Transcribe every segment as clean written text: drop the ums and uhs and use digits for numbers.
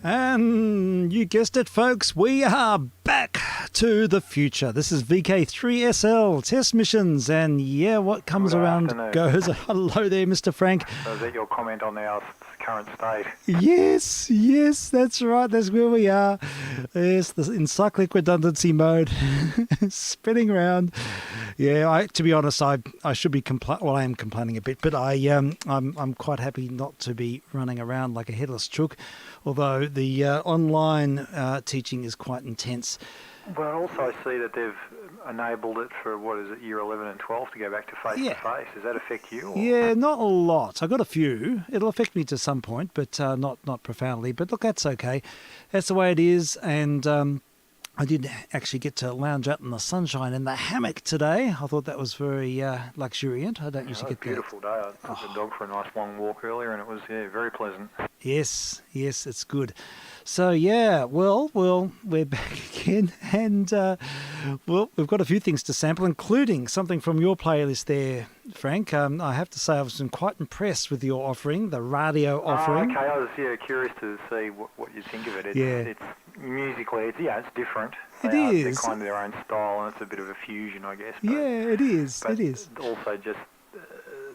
And you guessed it, folks, we are back to the future. This is vk3sl test missions, and yeah, what comes Good around afternoon. goes. Hello there, Mr. Frank. So is that your comment on our current state? Yes, that's right. That's where we are. Yes, in cyclic redundancy mode, spinning around. Yeah, to be honest, I should be I am complaining a bit, but I'm quite happy not to be running around like a headless chook. Although the online teaching is quite intense. Well, I also see that they've enabled it for, year 11 and 12 to go back to face-to-face. Does that affect you? Or? Yeah, not a lot. I got a few. It'll affect me to some point, but not profoundly. But look, that's okay. That's the way it is. And I did actually get to lounge out in the sunshine in the hammock today. I thought that was very luxuriant. I don't usually get that. It was a beautiful day. I took the dog for a nice long walk earlier, and it was very pleasant. Yes, it's good. So yeah, well, we're back again, and we've got a few things to sample, including something from your playlist there, Frank. I have to say I was quite impressed with your offering, the radio offering. Okay, I was curious to see what you think of it. It's musically, it's different. It is. They're kind of their own style, and it's a bit of a fusion, I guess. But, yeah, it is. But it is. Also, just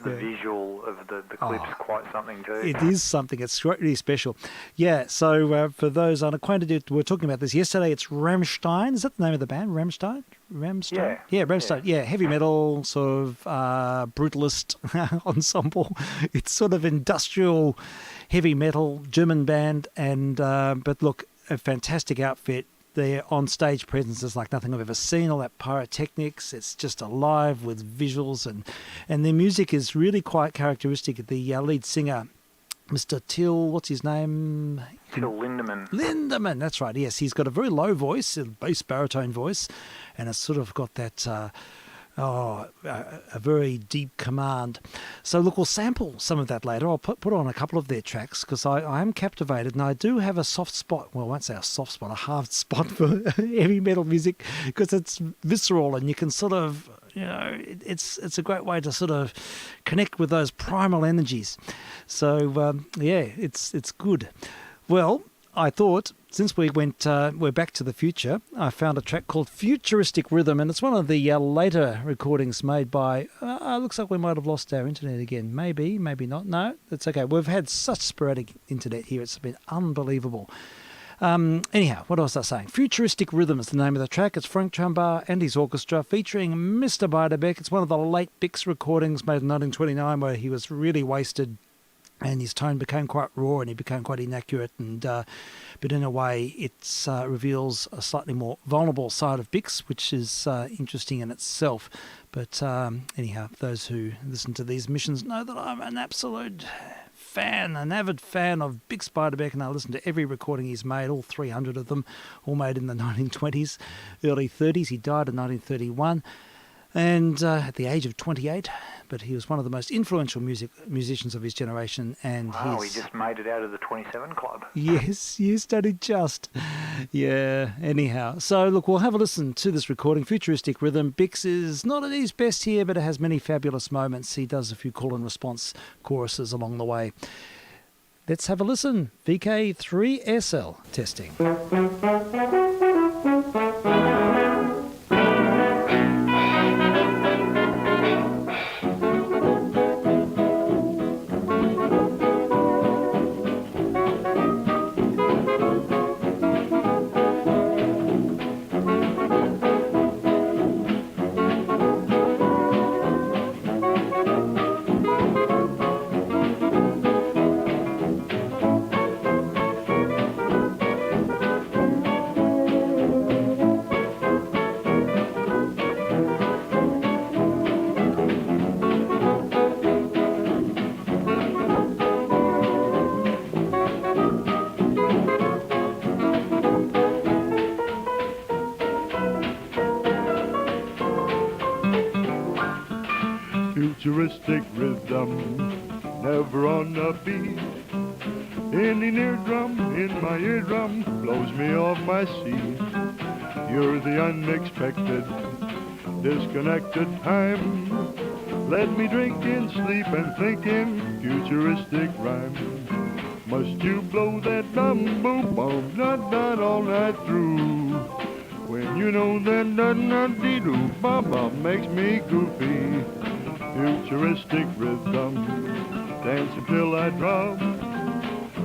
the visual of the clip's quite something too. It is something. It's really special. Yeah, so for those unacquainted, we were talking about this yesterday. It's Rammstein. Is that the name of the band? Rammstein? Yeah, Rammstein. Yeah, heavy metal, sort of brutalist ensemble. It's sort of industrial heavy metal German band. And but look, a fantastic outfit. their on-stage presence is like nothing I've ever seen. All that pyrotechnics, it's just alive with visuals, and their music is really quite characteristic. The lead singer, Mr. Till, what's his name? Till Lindemann. Lindemann, that's right. Yes, he's got a very low voice, a bass baritone voice, and it's sort of got that a very deep command. So look, we'll sample some of that later. I'll put on a couple of their tracks because I am captivated, and I do have a soft spot. Well, I won't say a soft spot, a hard spot for heavy metal music because it's visceral, and you can sort of, it's a great way to sort of connect with those primal energies. So it's good. Well, I thought, since we're back to the future, I found a track called Futuristic Rhythm, and it's one of the later recordings made by, looks like we might have lost our internet again. Maybe not. No, that's okay. We've had such sporadic internet here. It's been unbelievable. Anyhow, what was I saying? Futuristic Rhythm is the name of the track. It's Frank Chambard and his orchestra featuring Mr. Beiderbecke. It's one of the late Bix recordings made in 1929 where he was really wasted and his tone became quite raw and he became quite inaccurate, but in a way it reveals a slightly more vulnerable side of Bix, which is interesting in itself. But anyhow, those who listen to these missions know that I'm an absolute fan, an avid fan of Bix Beiderbecke, and I listen to every recording he's made, all 300 of them, all made in the 1920s, early 30s. He died in 1931. And at the age of 28, but he was one of the most influential musicians of his generation. And wow, he just made it out of the 27 club. Yes, Daddy, just. Yeah, anyhow. So, look, we'll have a listen to this recording, Futuristic Rhythm. Bix is not at his best here, but it has many fabulous moments. He does a few call and response choruses along the way. Let's have a listen. vk3sl testing. Futuristic rhythm, never on the beat. Any eardrum in my eardrum blows me off my seat. You're the unexpected, disconnected time. Let me drink in sleep and think in futuristic rhyme. Must you blow that dum boom boom dun dun all night through? When you know that dun dun dee doo bum bum makes me goofy. Futuristic rhythm, dance until I drop.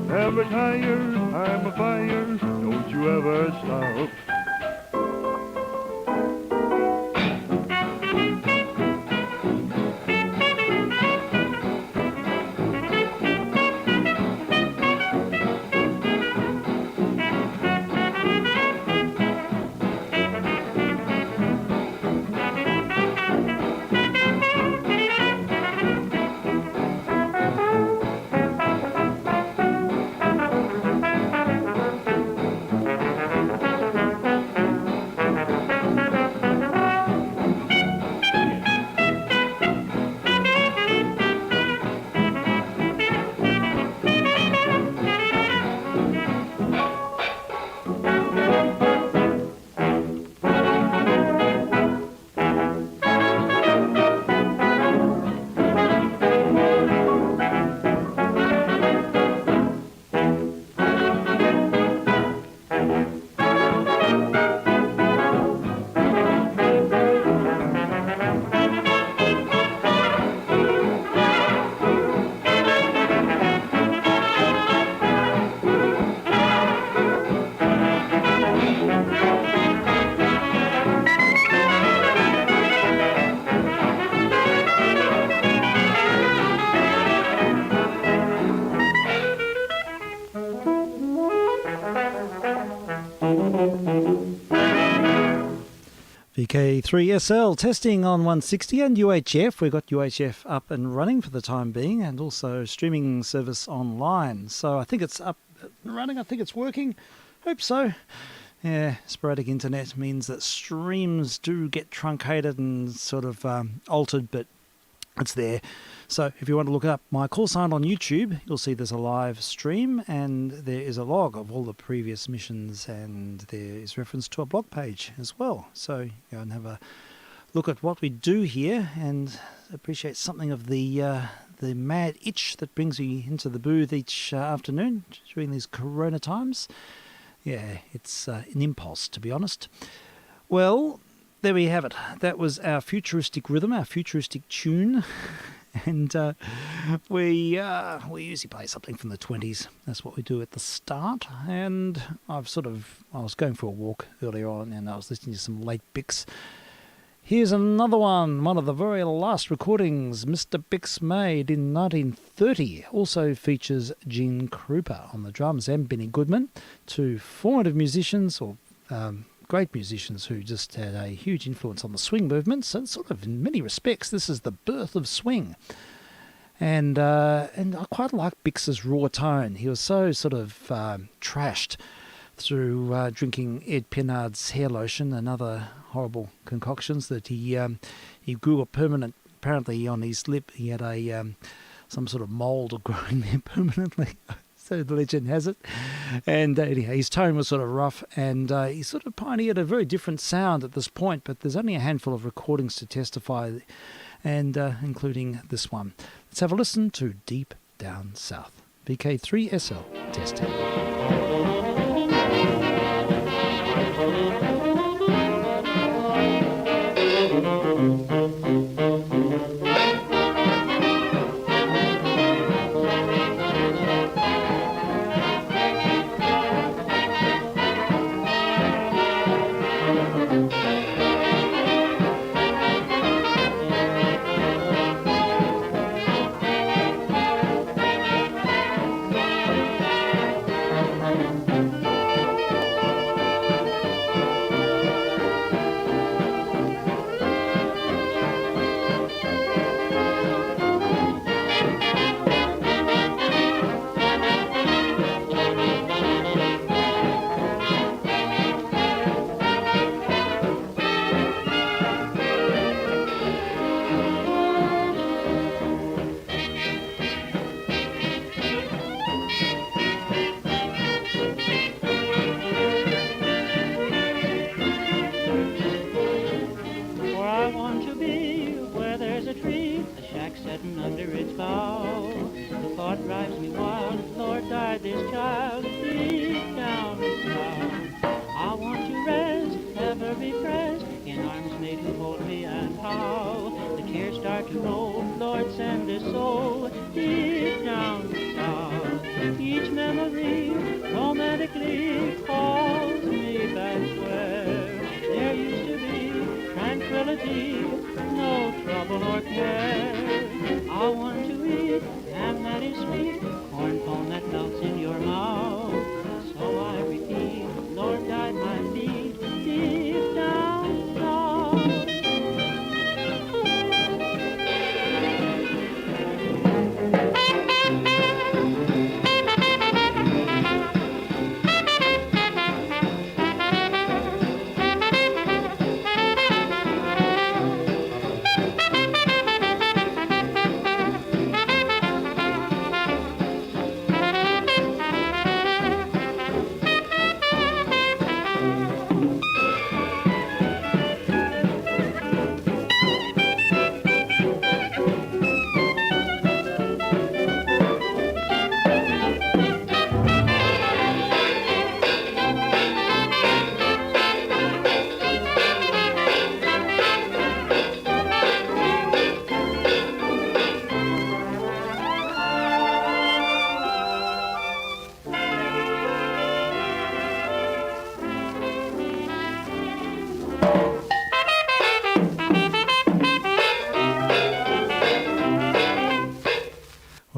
Never tired, I'm a fire, don't you ever stop. vk3sl testing on 160 and UHF. We've got UHF up and running for the time being, and also streaming service online. So I think it's up and running. I think it's working. Hope so. Yeah, sporadic internet means that streams do get truncated and sort of altered, but it's there. So if you want to look up my call sign on YouTube, you'll see there's a live stream and there is a log of all the previous missions, and there is reference to a blog page as well. So go and have a look at what we do here and appreciate something of the mad itch that brings you into the booth each afternoon during these corona times. Yeah, it's an impulse, to be honest. Well, there we have it. That was our futuristic rhythm, our futuristic tune. And we usually play something from the 20s. That's what we do at the start. And I was going for a walk earlier on and I was listening to some late Bix. Here's another one of the very last recordings Mr. Bix made in 1930. Also features Gene Krupa on the drums and Benny Goodman, two formative musicians, or great musicians who just had a huge influence on the swing movement. So sort of in many respects, this is the birth of swing. And I quite like Bix's raw tone. He was so sort of trashed through drinking Ed Pennard's hair lotion and other horrible concoctions that he grew a permanent, apparently on his lip he had some sort of mould growing there permanently. So the legend has it. And anyhow, his tone was sort of rough, and he sort of pioneered a very different sound at this point, but there's only a handful of recordings to testify, and including this one. Let's have a listen to Deep Down South. vk3sl testing.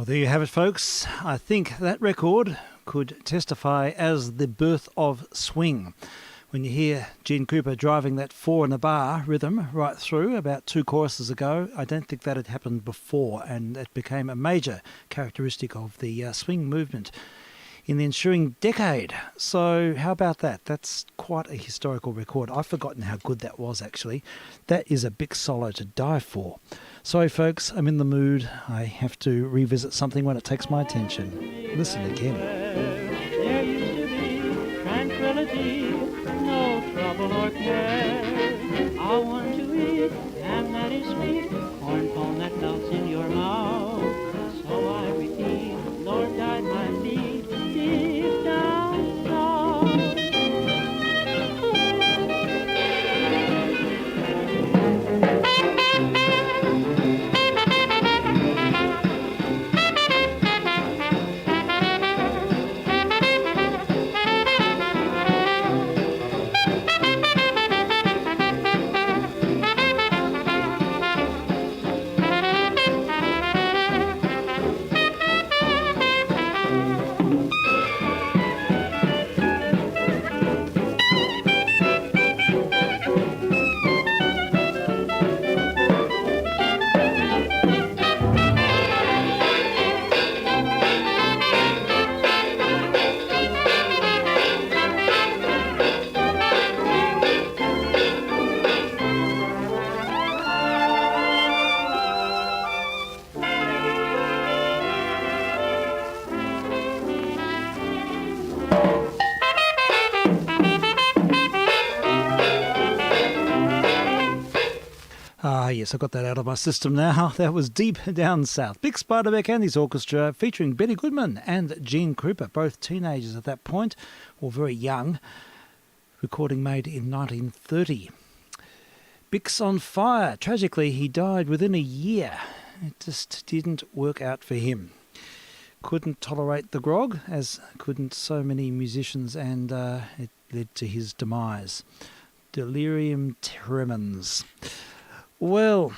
There you have it, folks. I think that record could testify as the birth of swing. when you hear Gene Cooper driving that 4 in a bar rhythm right through about 2 choruses ago, I don't think that had happened before, and it became a major characteristic of the swing movement in the ensuing decade. So how about that? That's quite a historical record. I've forgotten how good that was, actually. That is a big solo to die for. Sorry, folks, I'm in the mood. I have to revisit something when it takes my attention. Listen again. There used to be tranquility, no trouble or care. I want to eat, and that is sweet, corn pone that melts in your mouth. So I repeat, Lord, guide my feet deep down south. Yes, I got that out of my system now. That was Deep Down South. Big Spiderbeck and his orchestra featuring Benny Goodman and Gene Krupa, both teenagers at that point, or very young. Recording made in 1930. Bix on Fire. Tragically, he died within a year. It just didn't work out for him. Couldn't tolerate the grog, as couldn't so many musicians, and it led to his demise. Delirium tremens. Well,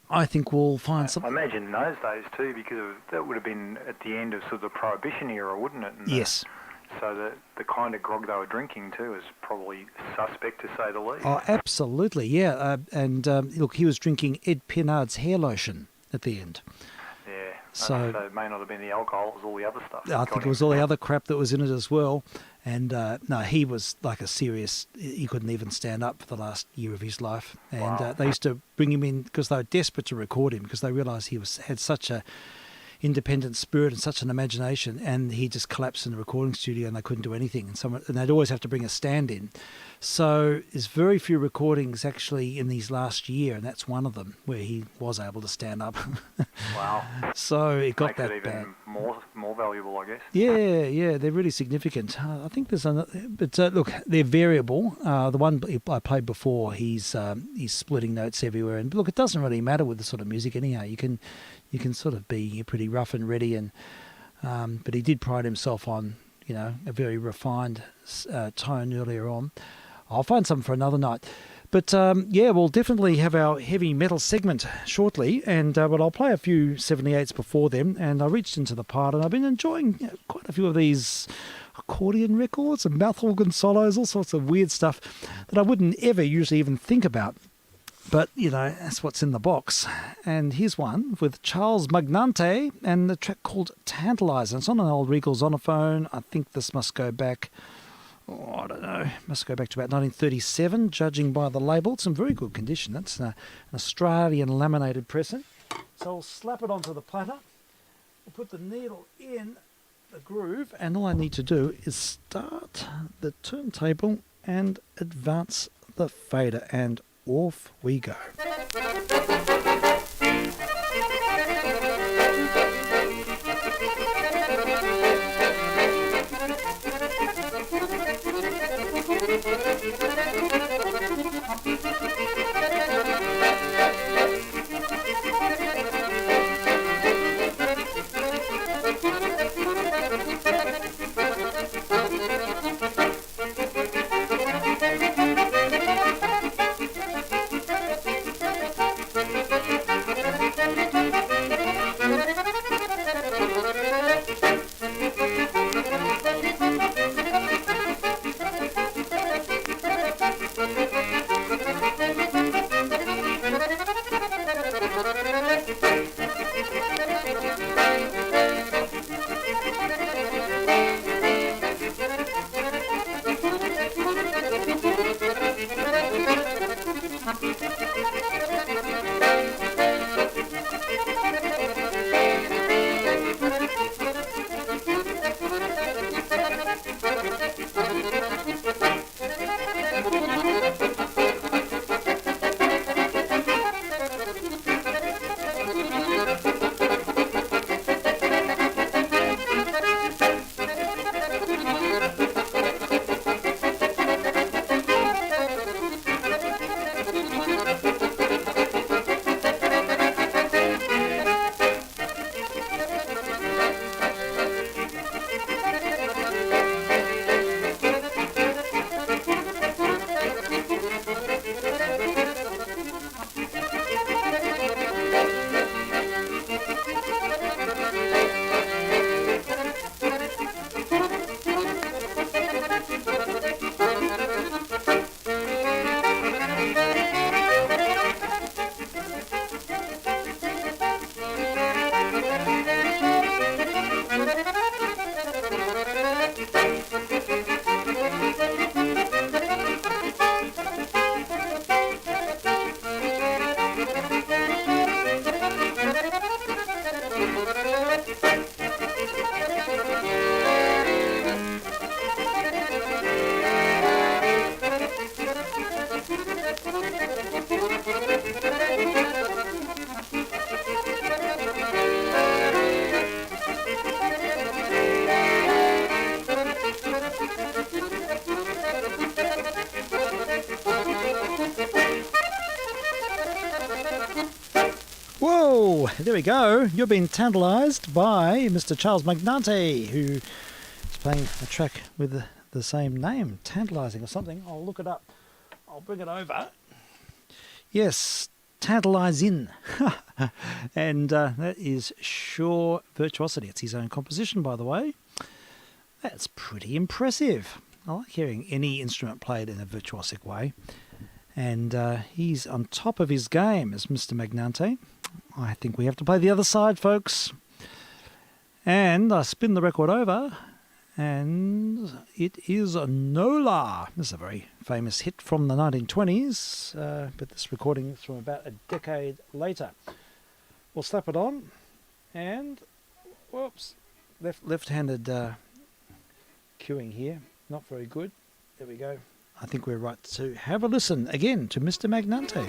I think we'll find I something. imagine in those days too, because that would have been at the end of sort of the Prohibition era, wouldn't it? And Yes. So the kind of grog they were drinking too is probably suspect, to say the least. Oh, absolutely, yeah. Look, he was drinking Ed Pinard's hair lotion at the end. Yeah. So it may not have been the alcohol; it was all the other stuff. I think it was all the other crap that was in it as well. And no, he was like a serious, he couldn't even stand up for the last year of his life. And Wow. They used to bring him in because they were desperate to record him, because they realised he had such a independent spirit and such an imagination, and he just collapsed in the recording studio and they couldn't do anything. And they'd always have to bring a stand in. So there's very few recordings actually in these last year, and that's one of them where he was able to stand up. Wow. So it got Makes that it even bad. more valuable, I guess. Yeah, they're really significant. I think there's another, but look, they're variable. The one I played before, he's splitting notes everywhere, and look, it doesn't really matter with the sort of music anyhow. You can sort of be pretty rough and ready, and but he did pride himself on a very refined tone earlier on. I'll find some for another night. But we'll definitely have our heavy metal segment shortly, but I'll play a few 78s before then. And I reached into the part, and I've been enjoying quite a few of these accordion records and mouth organ solos, all sorts of weird stuff that I wouldn't ever usually even think about. But, that's what's in the box. And here's one with Charles Magnante and the track called Tantalizer. It's on an old Regal Zonophone. I think this must go back, I don't know, must go back to about 1937, judging by the label. It's in very good condition. That's an Australian laminated pressing. So I'll slap it onto the platter. We'll put the needle in the groove, and all I need to do is start the turntable and advance the fader, and off we go. Whoa, there we go. You're being tantalised by Mr. Charles Magnante, who is playing a track with the same name, Tantalising or something. I'll look it up. I'll bring it over. Yes, Tantalising. And that is Sure Virtuosity. It's his own composition, by the way. That's pretty impressive. I like hearing any instrument played in a virtuosic way. And he's on top of his game as Mr. Magnante. I think we have to play the other side, folks. And I spin the record over, and it is Nola. This is a very famous hit from the 1920s, but this recording is from about a decade later. We'll slap it on, and whoops, left-handed cueing here, not very good. There we go. I think we're right to have a listen again to Mr. Magnante.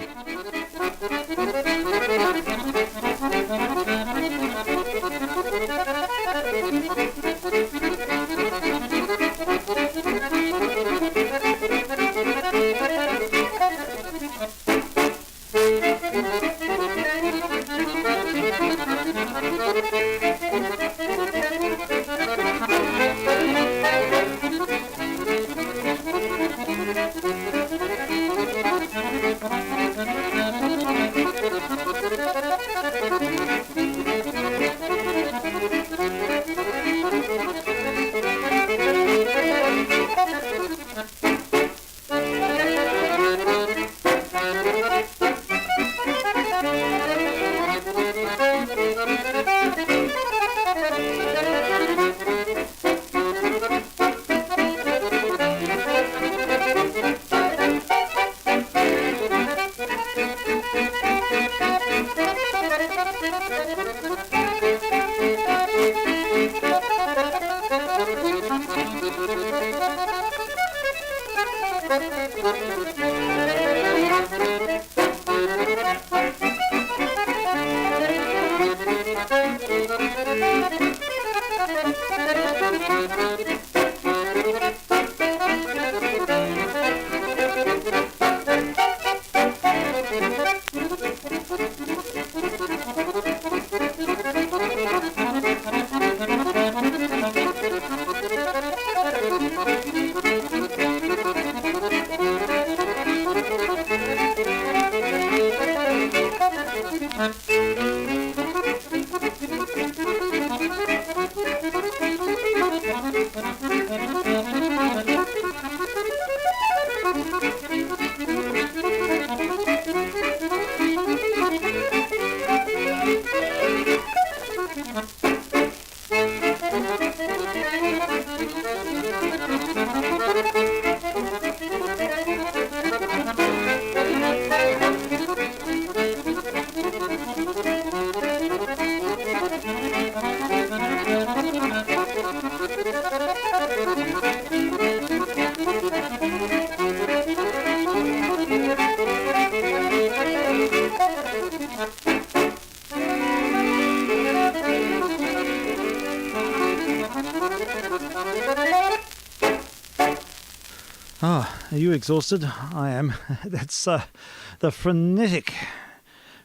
Ah, are you exhausted? I am. That's the frenetic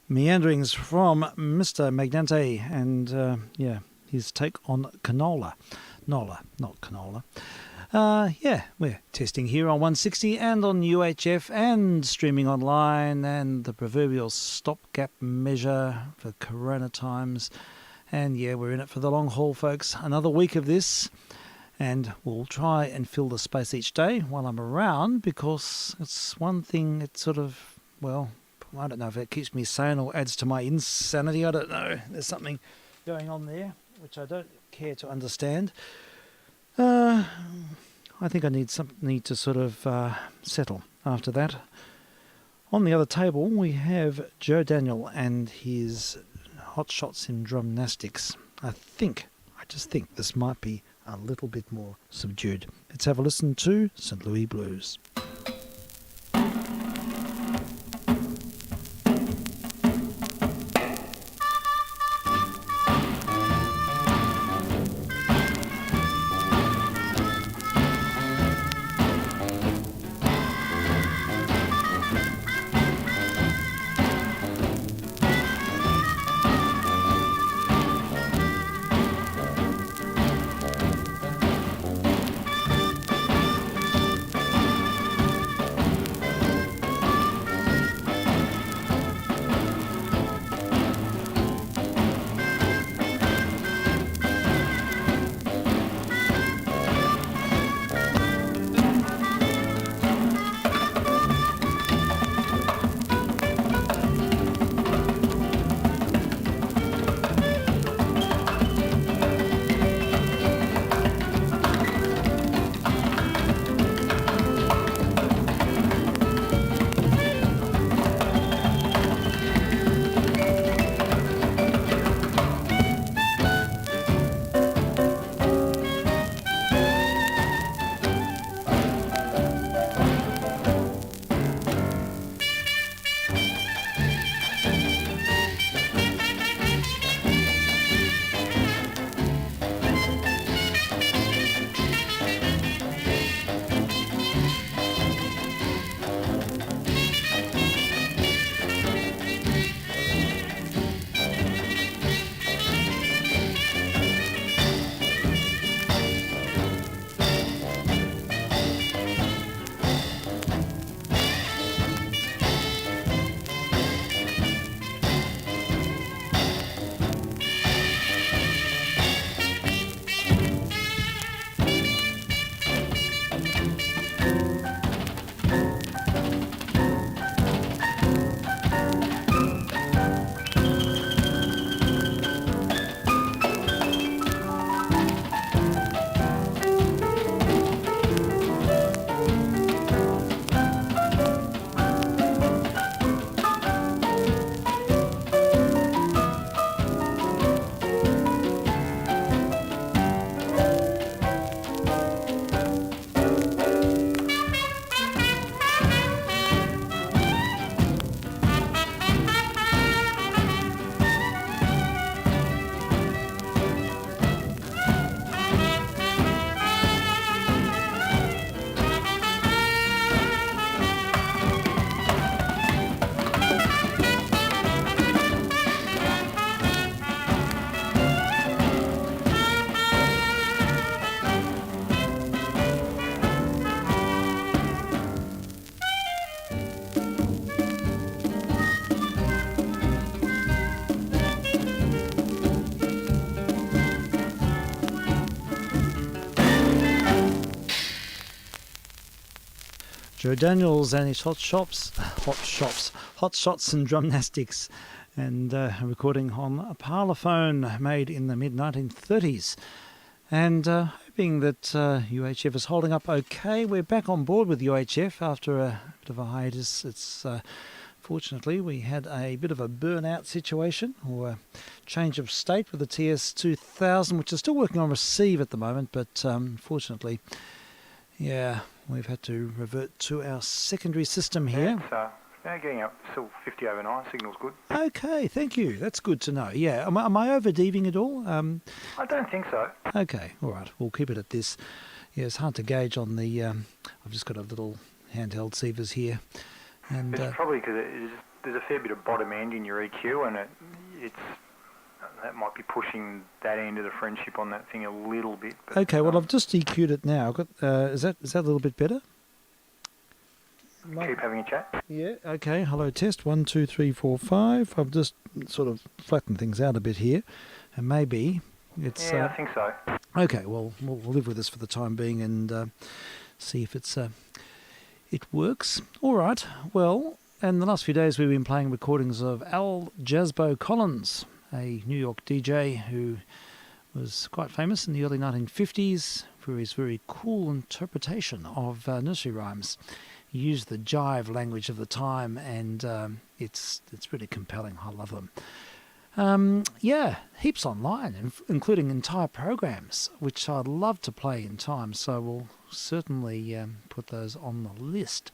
meanderings from Mr. Magnante and, his take on canola. Nola, not canola. We're testing here on 160 and on UHF and streaming online and the proverbial stopgap measure for Corona times. And we're in it for the long haul, folks. Another week of this. And we'll try and fill the space each day while I'm around, because it's one thing, it's sort of, well, I don't know if it keeps me sane or adds to my insanity. I don't know. There's something going on there which I don't care to understand. I think I need to sort of settle after that. On the other table, we have Joe Daniel and his hot shots in gymnastics. I just think this might be a little bit more subdued. Let's have a listen to St. Louis Blues. Joe Daniels and his hot shots and drumnastics, and a recording on a parlophone made in the mid-1930s. And hoping that UHF is holding up okay. We're back on board with UHF after a bit of a hiatus. It's fortunately we had a bit of a burnout situation, or a change of state with the TS2000, which is still working on receive at the moment, but unfortunately, we've had to revert to our secondary system here. It's Yeah, getting up, still 50 over 9, signal's good. Okay, thank you. That's good to know. Yeah, am I over-deeving at all? I don't think so. Okay, all right. We'll keep it at this. Yeah, it's hard to gauge on the... I've just got a little handheld sievers here. And It's probably because there's a fair bit of bottom end in your EQ, and that might be pushing that end of the friendship on that thing a little bit. But, okay, well, I've just EQ'd it now. I've got, is that a little bit better? Keep having a chat. Yeah, okay. Hello, test. 1, 2, 3, 4, 5. I've just sort of flattened things out a bit here. And maybe it's... Yeah, I think so. Okay, well, we'll live with this for the time being and see if it works. All right, well, in the last few days we've been playing recordings of Al Jasbo Collins, a New York DJ who was quite famous in the early 1950s for his very cool interpretation of nursery rhymes. He used the jive language of the time, and it's really compelling. I love them. Yeah, heaps online, including entire programs, which I'd love to play in time, so we'll certainly put those on the list.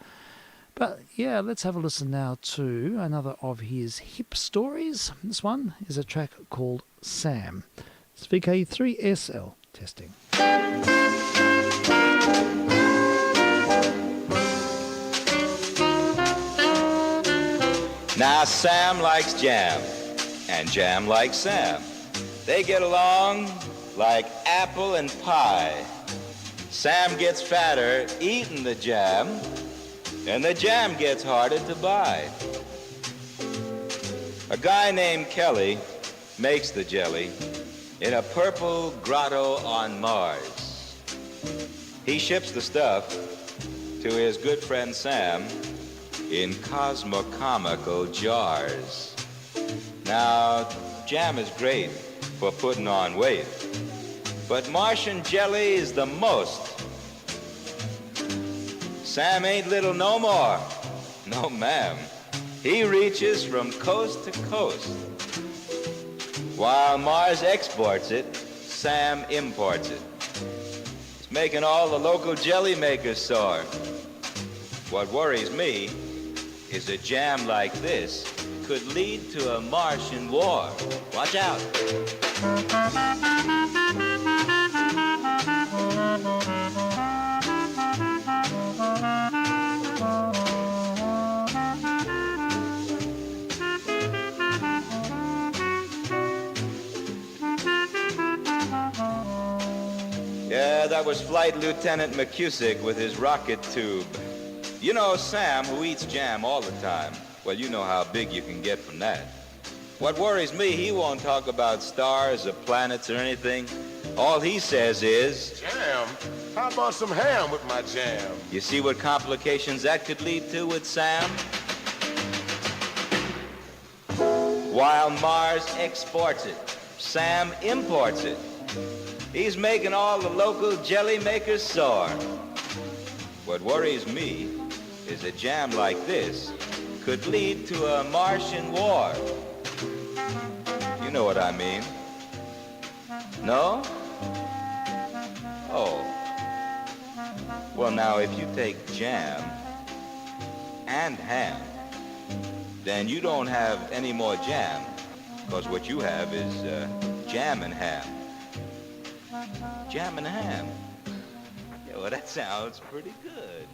But yeah, let's have a listen now to another of his hip stories. This one is a track called Sam. It's vk3sl testing. Now Sam likes jam, and jam likes Sam. They get along like apple and pie. Sam gets fatter eating the jam, and the jam gets harder to buy. A guy named Kelly makes the jelly in a purple grotto on Mars. He ships the stuff to his good friend Sam in cosmocomical jars. Now, jam is great for putting on weight, but Martian jelly is the most. Sam ain't little no more. No, ma'am. He reaches from coast to coast. While Mars exports it, Sam imports it. It's making all the local jelly makers sore. What worries me is a jam like this could lead to a Martian war. Watch out. Yeah, that was Flight Lieutenant McCusick with his rocket tube. You know Sam, who eats jam all the time. Well, you know how big you can get from that. What worries me, he won't talk about stars or planets or anything. All he says is... Jam? How about some ham with my jam? You see what complications that could lead to with Sam? While Mars exports it, Sam imports it. He's making all the local jelly makers sore. What worries me is a jam like this could lead to a Martian war. You know what I mean. No? Oh. Well, now, if you take jam and ham, then you don't have any more jam, because what you have is jam and ham. Jam and ham. Yeah, well, that sounds pretty good.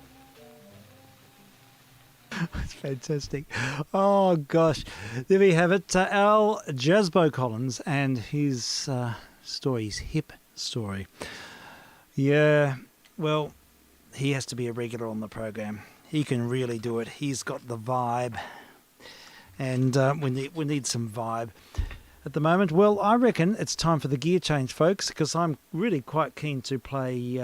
It's fantastic. Oh, gosh. There we have it. Al Jasbo Collins and his story, his hip story. Yeah, well, he has to be a regular on the program. He can really do it. He's got the vibe. And we need some vibe at the moment. Well, I reckon it's time for the gear change, folks, because I'm really quite keen to play...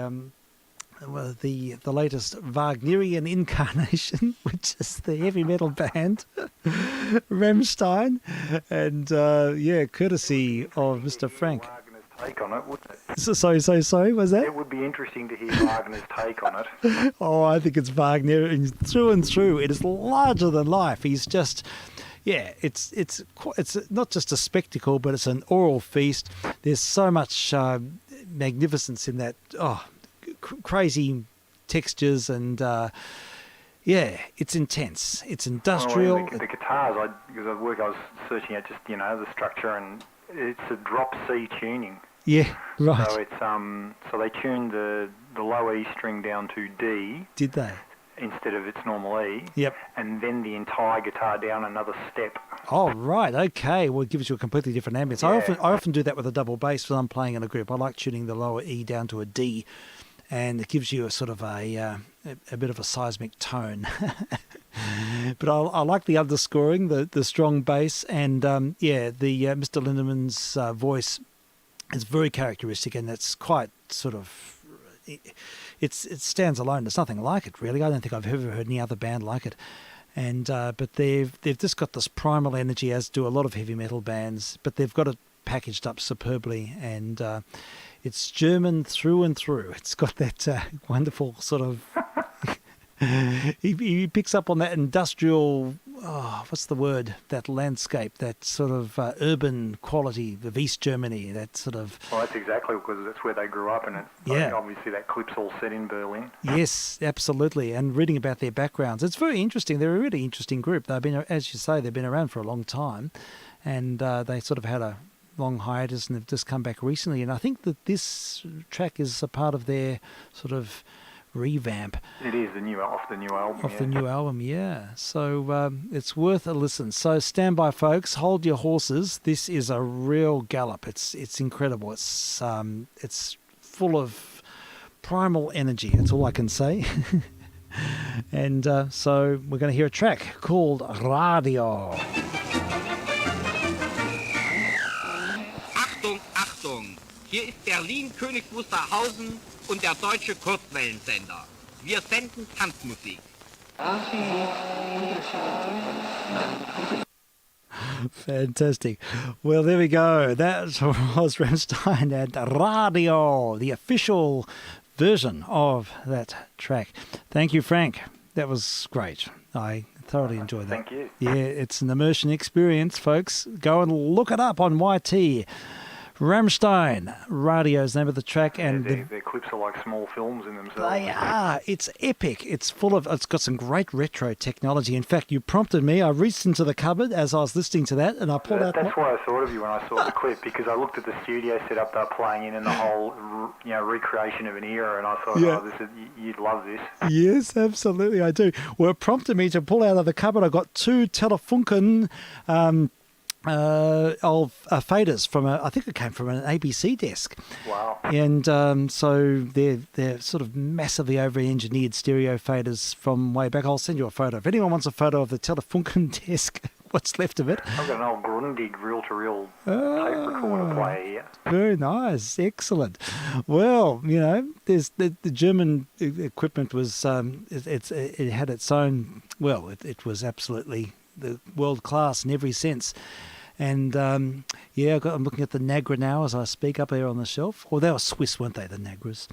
the latest Wagnerian incarnation, which is the heavy metal band Rammstein, and courtesy of Mr. Frank. Wagner's take on it, wouldn't it? Sorry, was that? It would be interesting to hear Wagner's take on it. Oh, I think it's Wagner through and through. It is larger than life. He's just... Yeah, it's not just a spectacle, but it's an oral feast. There's so much magnificence in that. Oh, crazy textures and Yeah, it's intense. It's Well, industrial. the guitars, because I was searching out just, the structure, and it's a drop C tuning. Yeah, right. So it's so they tuned the low E string down to D Did they? instead of its normal E. Yep. And then the entire guitar down another step. Oh, right. Okay. Well, it gives you a completely different ambience. Yeah. I often do that with a double bass when I'm playing in a group. I like tuning the lower E down to a D, and it gives you a sort of a bit of a seismic tone. But I like the underscoring, the strong bass, and the Mr. Lindeman's voice is very characteristic, and it's quite sort of. It stands alone. There's nothing like it, really. I don't think I've ever heard any other band like it. And but they've just got this primal energy, as do a lot of heavy metal bands. But they've got it packaged up superbly, and it's German through and through. It's got that wonderful sort of. He picks up on that industrial. What's the word? That landscape, that sort of urban quality of East Germany. That sort of. Well, that's exactly because that's where they grew up, and obviously that clip's all set in Berlin. Yes, absolutely. And reading about their backgrounds, it's very interesting. They're a really interesting group. They've been, as you say, they've been around for a long time, and they sort of had a long hiatus, and they've just come back recently. And I think that this track is a part of their sort of revamp. It is the new album. The new album, yeah. So it's worth a listen. So stand by, folks. Hold your horses. This is a real gallop. It's incredible. It's full of primal energy. That's all I can say. And so we're going to hear a track called Radio. Achtung, Achtung! Hier ist Berlin, König Wusterhausen und der deutsche Kurzwellensender. Wir senden Tanzmusik. Fantastic. Well, there we go. That was Rammstein and Radio, the official version of that track. Thank you, Frank. That was great. I thoroughly enjoyed that. Thank you. Yeah, it's an immersion experience, folks. Go and look it up on YT. Rammstein, Radio is the name of the track, and their clips are like small films in themselves. they are. It's epic. It's got some great retro technology. In fact, you prompted me. I reached into the cupboard as I was listening to that, and I pulled out. That's what I thought of you when I saw the clip, because I looked at the studio setup they're playing in, and the whole recreation of an era, and I thought, you'd love this. Yes, absolutely, I do. Well, it prompted me to pull out of the cupboard. I got two Telefunken. Faders from I think it came from an ABC desk. Wow. And so they're sort of massively over-engineered stereo faders from way back. I'll send you a photo. If anyone wants a photo of the Telefunken desk, what's left of it. I've got an old Grundig reel-to-reel tape recorder player here. Very nice. Excellent. Well, there's the German equipment was, it had its own, it was absolutely the world class in every sense. And I'm looking at the Nagra now as I speak up there on the shelf. Well, they were Swiss, weren't they, the Nagras?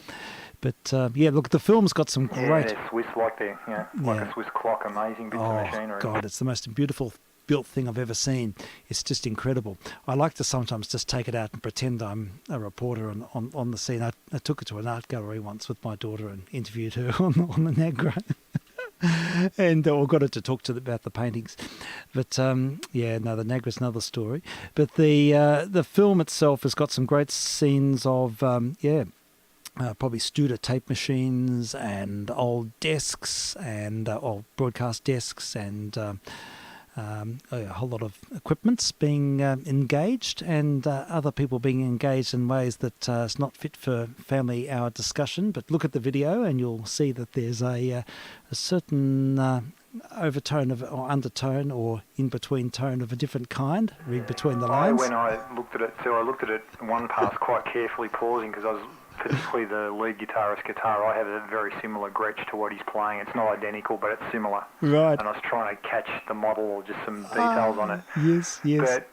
But look, the film's got some great. Yeah, they're Swiss like a Swiss clock. Amazing bits of machinery. God, it's the most beautiful built thing I've ever seen. It's just incredible. I like to sometimes just take it out and pretend I'm a reporter on the scene. I took it to an art gallery once with my daughter and interviewed her on the Nagra. And got her to talk to about the paintings, but the Nagra's another story. But the film itself has got some great scenes of probably Studer tape machines and old desks and old broadcast desks and a whole lot of equipments being engaged and other people being engaged in ways that is not fit for family hour discussion. But look at the video and you'll see that there's a certain overtone or undertone or in-between tone of a different kind, read between the lines. When I looked at it one pass quite carefully, pausing, because I was particularly the lead guitarist's guitar. I have a very similar Gretsch to what he's playing. It's not identical, but it's similar. Right. And I was trying to catch the model or just some details on it. Yes. But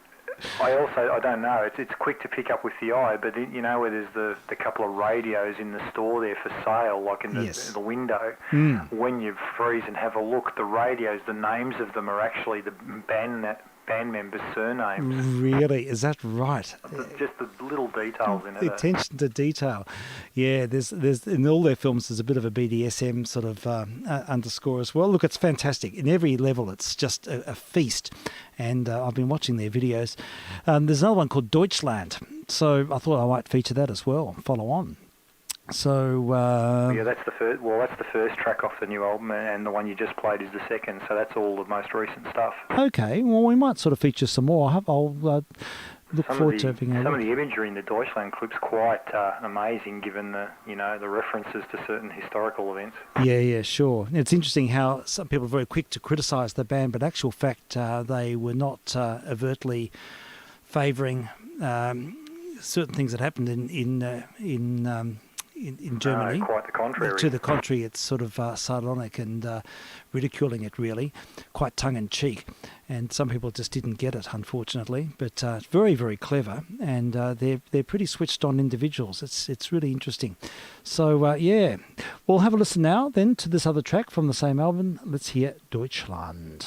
I don't know. It's quick to pick up with the eye, but where there's the couple of radios in the store there for sale, like in the window. When you freeze and have a look, the radios, the names of them are actually the band band members' surnames. Really? Is that right? Just the little details in The it. attention to detail. Yeah, there's in all their films there's a bit of a BDSM sort of underscore as well. Look, it's fantastic. In every level, it's just a feast. And I've been watching their videos. There's another one called Deutschland. So I thought I might feature that as well, follow on. So Yeah, that's the first. Well, that's the first track off the new album, and the one you just played is the second. So that's all the most recent stuff. okay, well we might sort of feature some more. I'll look forward to having a Some look. of the imagery in the Deutschland clip's quite amazing, given the the references to certain historical events. Yeah, sure. It's interesting how some people are very quick to criticise the band, but actual fact they were not overtly favouring certain things that happened in Germany. No, quite the contrary. To the contrary, it's sort of sardonic and ridiculing it, really, quite tongue-in-cheek. And some people just didn't get it, unfortunately. But it's very, very clever, and they're pretty switched-on individuals. It's really interesting. So, yeah, we'll have a listen now then to this other track from the same album. Let's hear Deutschland.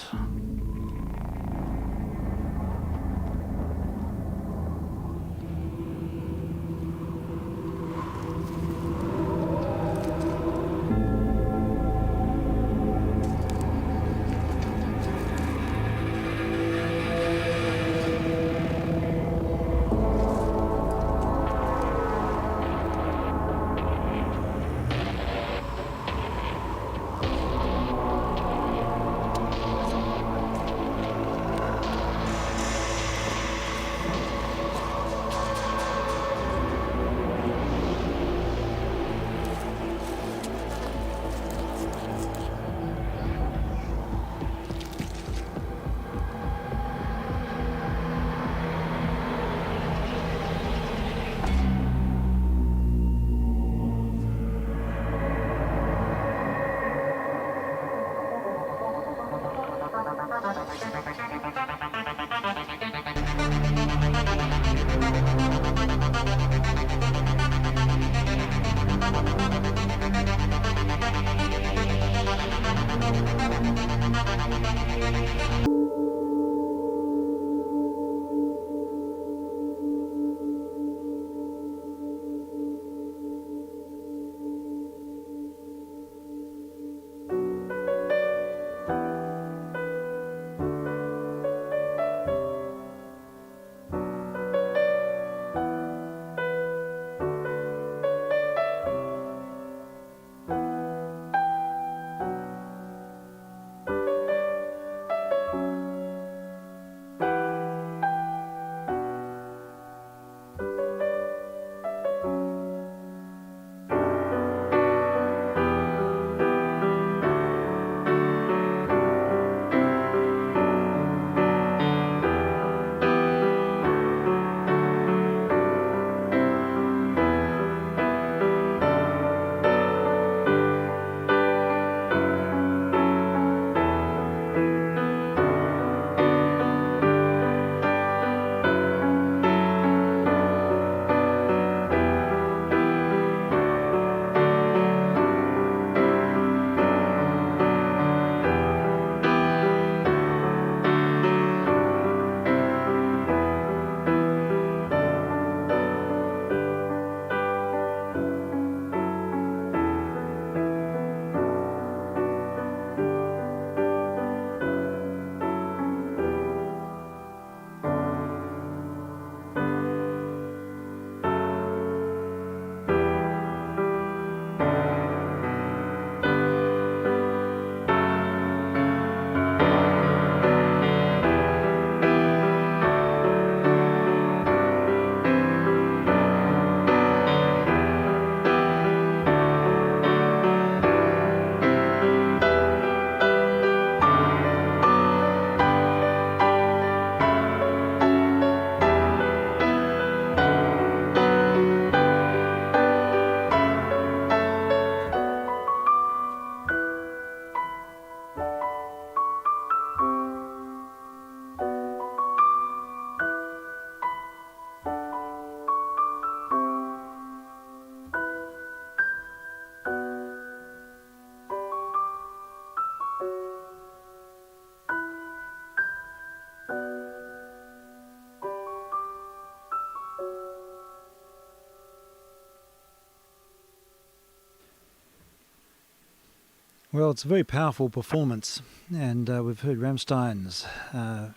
Well, it's a very powerful performance, and we've heard Rammstein's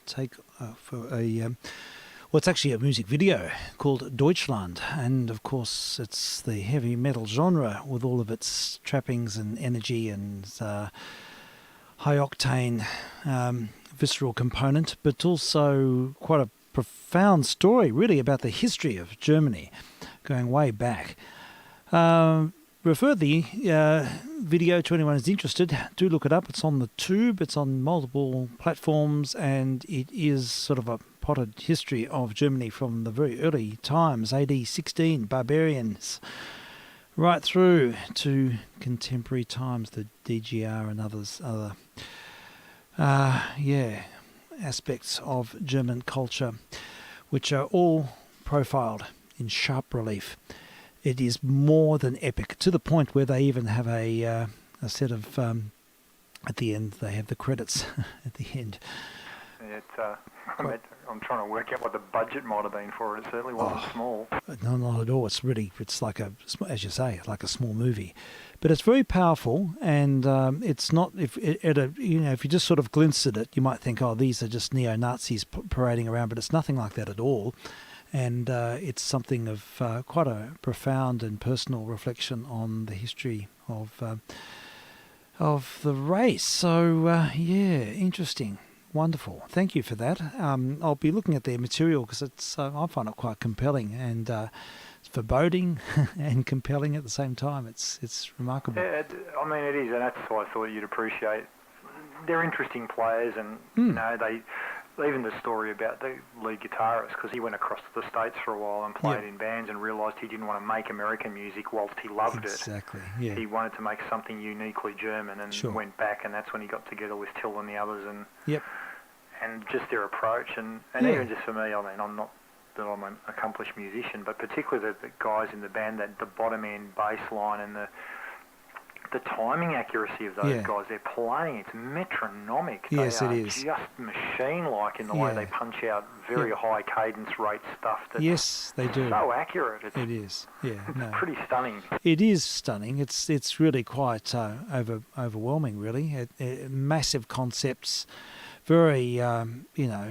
take for well, it's actually a music video called Deutschland, and of course it's the heavy metal genre with all of its trappings and energy and high-octane visceral component, but also quite a profound story, really, about the history of Germany, going way back. Refer the video to anyone who's interested. Do look it up. It's on the tube. It's on multiple platforms, and it is sort of a potted history of Germany from the very early times, AD 16, barbarians, right through to contemporary times, the DGR and other aspects of German culture, which are all profiled in sharp relief. It is more than epic, to the point where they even have a set of, at the end, they have the credits at the end. I'm trying to work out what the budget might have been for it. It certainly wasn't small. No, not at all. It's like as you say, like a small movie. But it's very powerful, and it's not, if you just sort of glimpse at it, you might think, oh, these are just neo-Nazis parading around, but it's nothing like that at all. And it's something of quite a profound and personal reflection on the history of the race. So, interesting. Wonderful. Thank you for that. I'll be looking at their material because I find it quite compelling and it's foreboding and compelling at the same time. It's remarkable. Yeah, I mean, it is, and that's why I thought you'd appreciate. They're interesting players, and you know, even the story about the lead guitarist, because he went across to the States for a while and played in bands and realised he didn't want to make American music whilst he loved it. Exactly, yeah. He wanted to make something uniquely German, and went back, and that's when he got together with Till and the others, and just their approach, and even just for me, I mean, I'm not that I'm an accomplished musician, but particularly the guys in the band, that the bottom end bass line and the timing accuracy of those guys, they're playing, it's metronomic. Yes, it is. Just machine-like in the way they punch out very high cadence rate stuff. That's they do. So accurate. It is. Yeah, it's pretty stunning. It is stunning. It's really quite overwhelming, really. Massive concepts. Very, high-level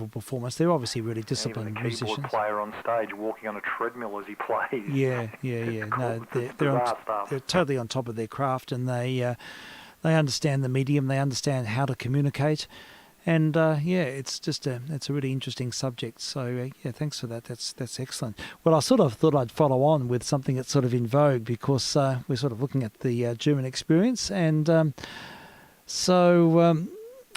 performance. They're obviously really disciplined musicians. Even the keyboard player on stage walking on a treadmill as he plays. Yeah. Cool. No, they're totally on top of their craft, and they understand the medium. They understand how to communicate, and it's a really interesting subject. So thanks for that. That's excellent. Well, I sort of thought I'd follow on with something that's sort of in vogue, because we're sort of looking at the German experience, and so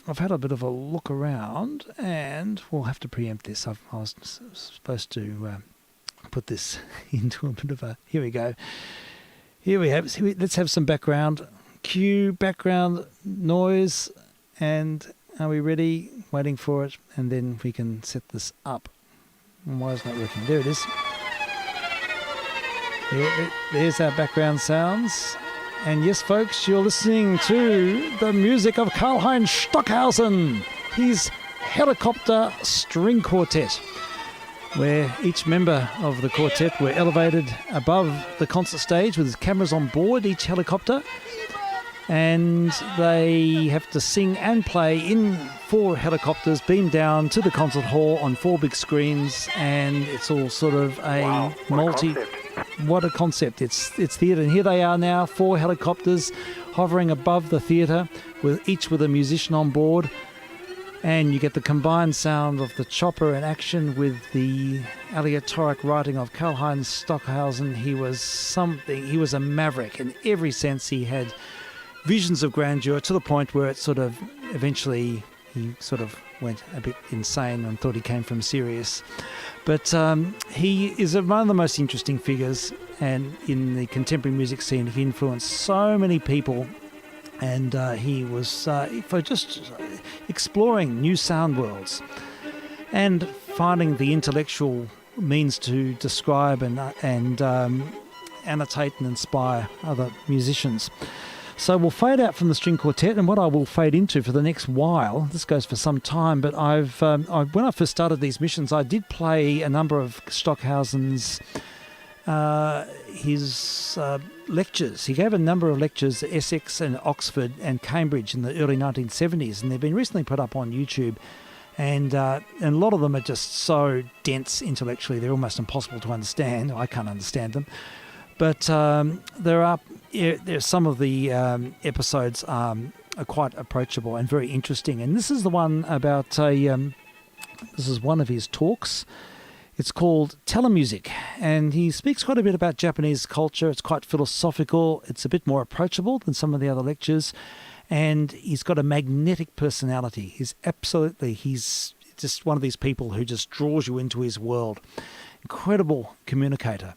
I've had a bit of a look around, and we'll have to preempt this. I was supposed to put this into a bit of a... Here we go. Here we have... Let's have some background. Cue background noise. And are we ready? Waiting for it. And then we can set this up. And why isn't it working? There it is. There's our background sounds. And yes, folks, you're listening to the music of Karl-Heinz Stockhausen, his Helicopter String Quartet, where each member of the quartet were elevated above the concert stage with cameras on board each helicopter, and they have to sing and play in 4 helicopters beamed down to the concert hall on 4 big screens, and it's all sort of a What a concept. It's theatre, and here they are now, 4 helicopters hovering above the theatre, each with a musician on board, and you get the combined sound of the chopper in action with the aleatoric writing of Karl-Heinz Stockhausen. He was a maverick in every sense. He had visions of grandeur to the point where it sort of eventually he sort of went a bit insane and thought he came from Sirius. But he is one of the most interesting figures, and in the contemporary music scene, he influenced so many people, and he was for just exploring new sound worlds and finding the intellectual means to describe and annotate and inspire other musicians. So we'll fade out from the string quartet, and what I will fade into for the next while, this goes for some time, but when I first started these missions, I did play a number of Stockhausen's his lectures. He gave a number of lectures at Essex and Oxford and Cambridge in the early 1970s, and they've been recently put up on YouTube. And a lot of them are just so dense intellectually, they're almost impossible to understand. I can't understand them. But there's some of the episodes are quite approachable and very interesting. And this is the one about this is one of his talks. It's called Telemusic, and he speaks quite a bit about Japanese culture. It's quite philosophical. It's a bit more approachable than some of the other lectures, and he's got a magnetic personality. He's just one of these people who just draws you into his world. Incredible communicator.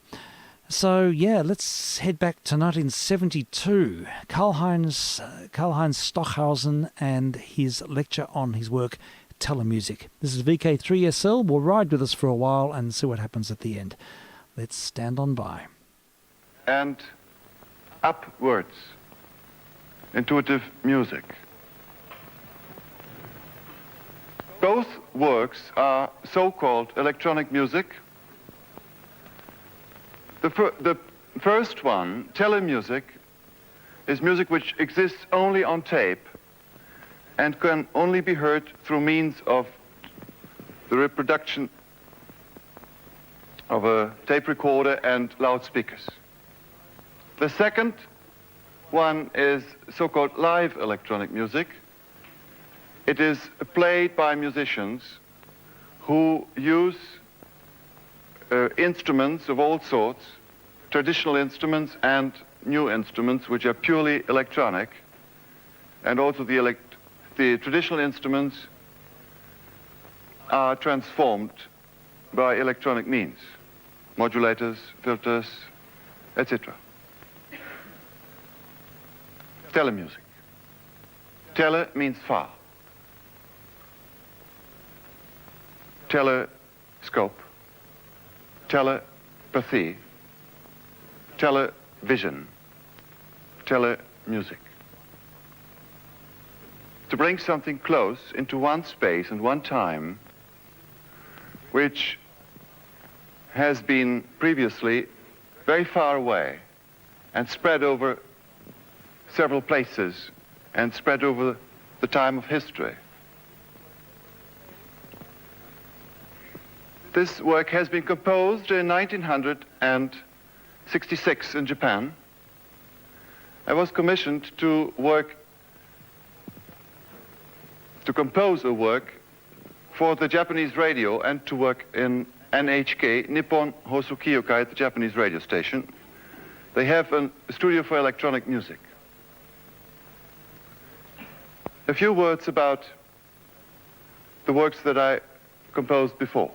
So, yeah, let's head back to 1972. Karl-Heinz Stockhausen and his lecture on his work, Telemusic. This is vk3sl. We'll ride with us for a while and see what happens at the end. Let's stand on by. And upwards, intuitive music. Both works are so-called electronic music. The first one, telemusic, is music which exists only on tape and can only be heard through means of the reproduction of a tape recorder and loudspeakers. The second one is so-called live electronic music. It is played by musicians who use instruments of all sorts, traditional instruments and new instruments which are purely electronic, and also the traditional instruments are transformed by electronic means, modulators, filters, etc. Telemusic. Tele means far. Telescope. Telepathy. Television. Telemusic. To bring something close into one space and one time, which has been previously very far away and spread over several places and spread over the time of history. This work has been composed in 1966 in Japan. I was commissioned to compose a work for the Japanese radio and to work in NHK, Nippon Hoso Kyokai, the Japanese radio station. They have a studio for electronic music. A few words about the works that I composed before.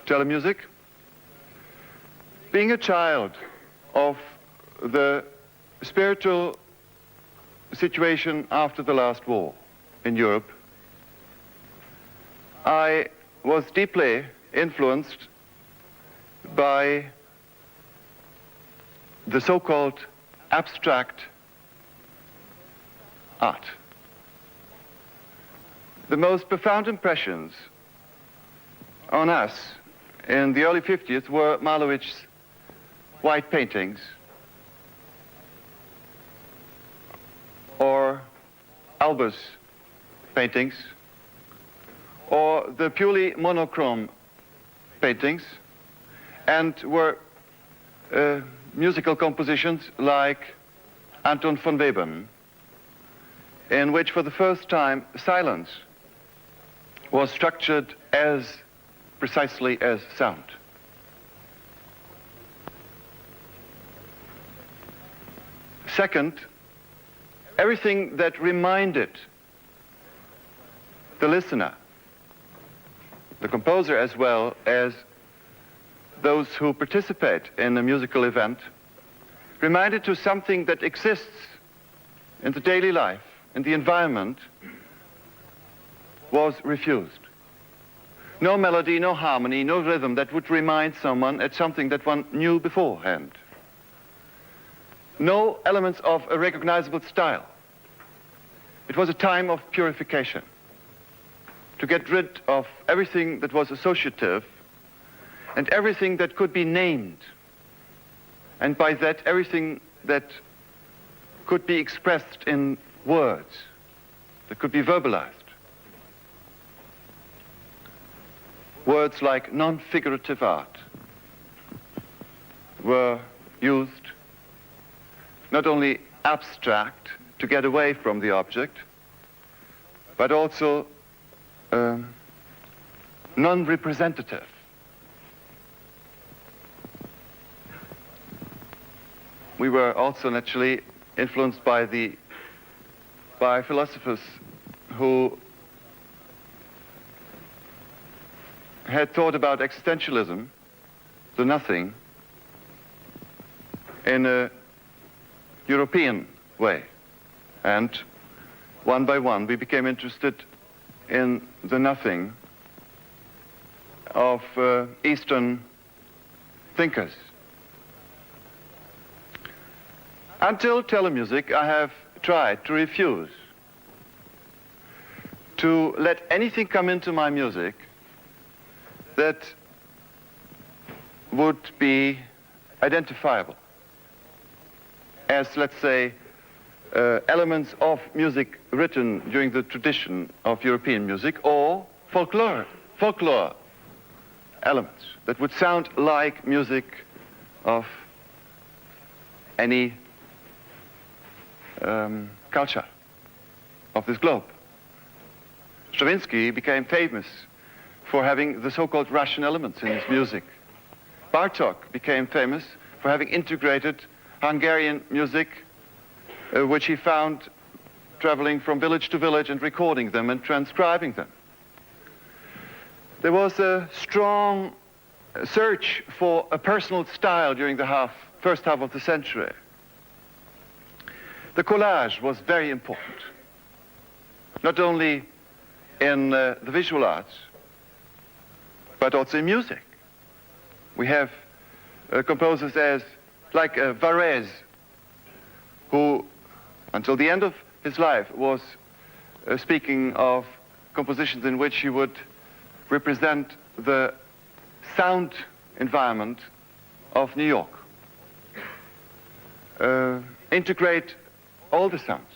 Telemusic. Being a child of the spiritual situation after the last war in Europe, I was deeply influenced by the so-called abstract art. The most profound impressions on us in the early 50s were Malovich's white paintings or Alber's paintings or the purely monochrome paintings, and were musical compositions like Anton von Webern, in which for the first time silence was structured as precisely as sound. Second, everything that reminded the listener, the composer as well as those who participate in a musical event, reminded to something that exists in the daily life, in the environment, was refused. No melody, no harmony, no rhythm that would remind someone at something that one knew beforehand. No elements of a recognizable style. It was a time of purification, to get rid of everything that was associative and everything that could be named and by that everything that could be expressed in words, that could be verbalized. Words like non-figurative art were used, not only abstract to get away from the object, but also non-representative. We were also naturally influenced by philosophers who had thought about existentialism, the nothing, in a European way. And one by one, we became interested in the nothing of Eastern thinkers. Until telemusic, I have tried to refuse to let anything come into my music that would be identifiable as, let's say, elements of music written during the tradition of European music, or folklore elements that would sound like music of any culture of this globe. Stravinsky became famous for having the so-called Russian elements in his music. Bartók became famous for having integrated Hungarian music, which he found traveling from village to village and recording them and transcribing them. There was a strong search for a personal style during the first half of the century. The collage was very important, not only in the visual arts, but also in music. We have composers like Varese, who, until the end of his life, was speaking of compositions in which he would represent the sound environment of New York. Integrate all the sounds.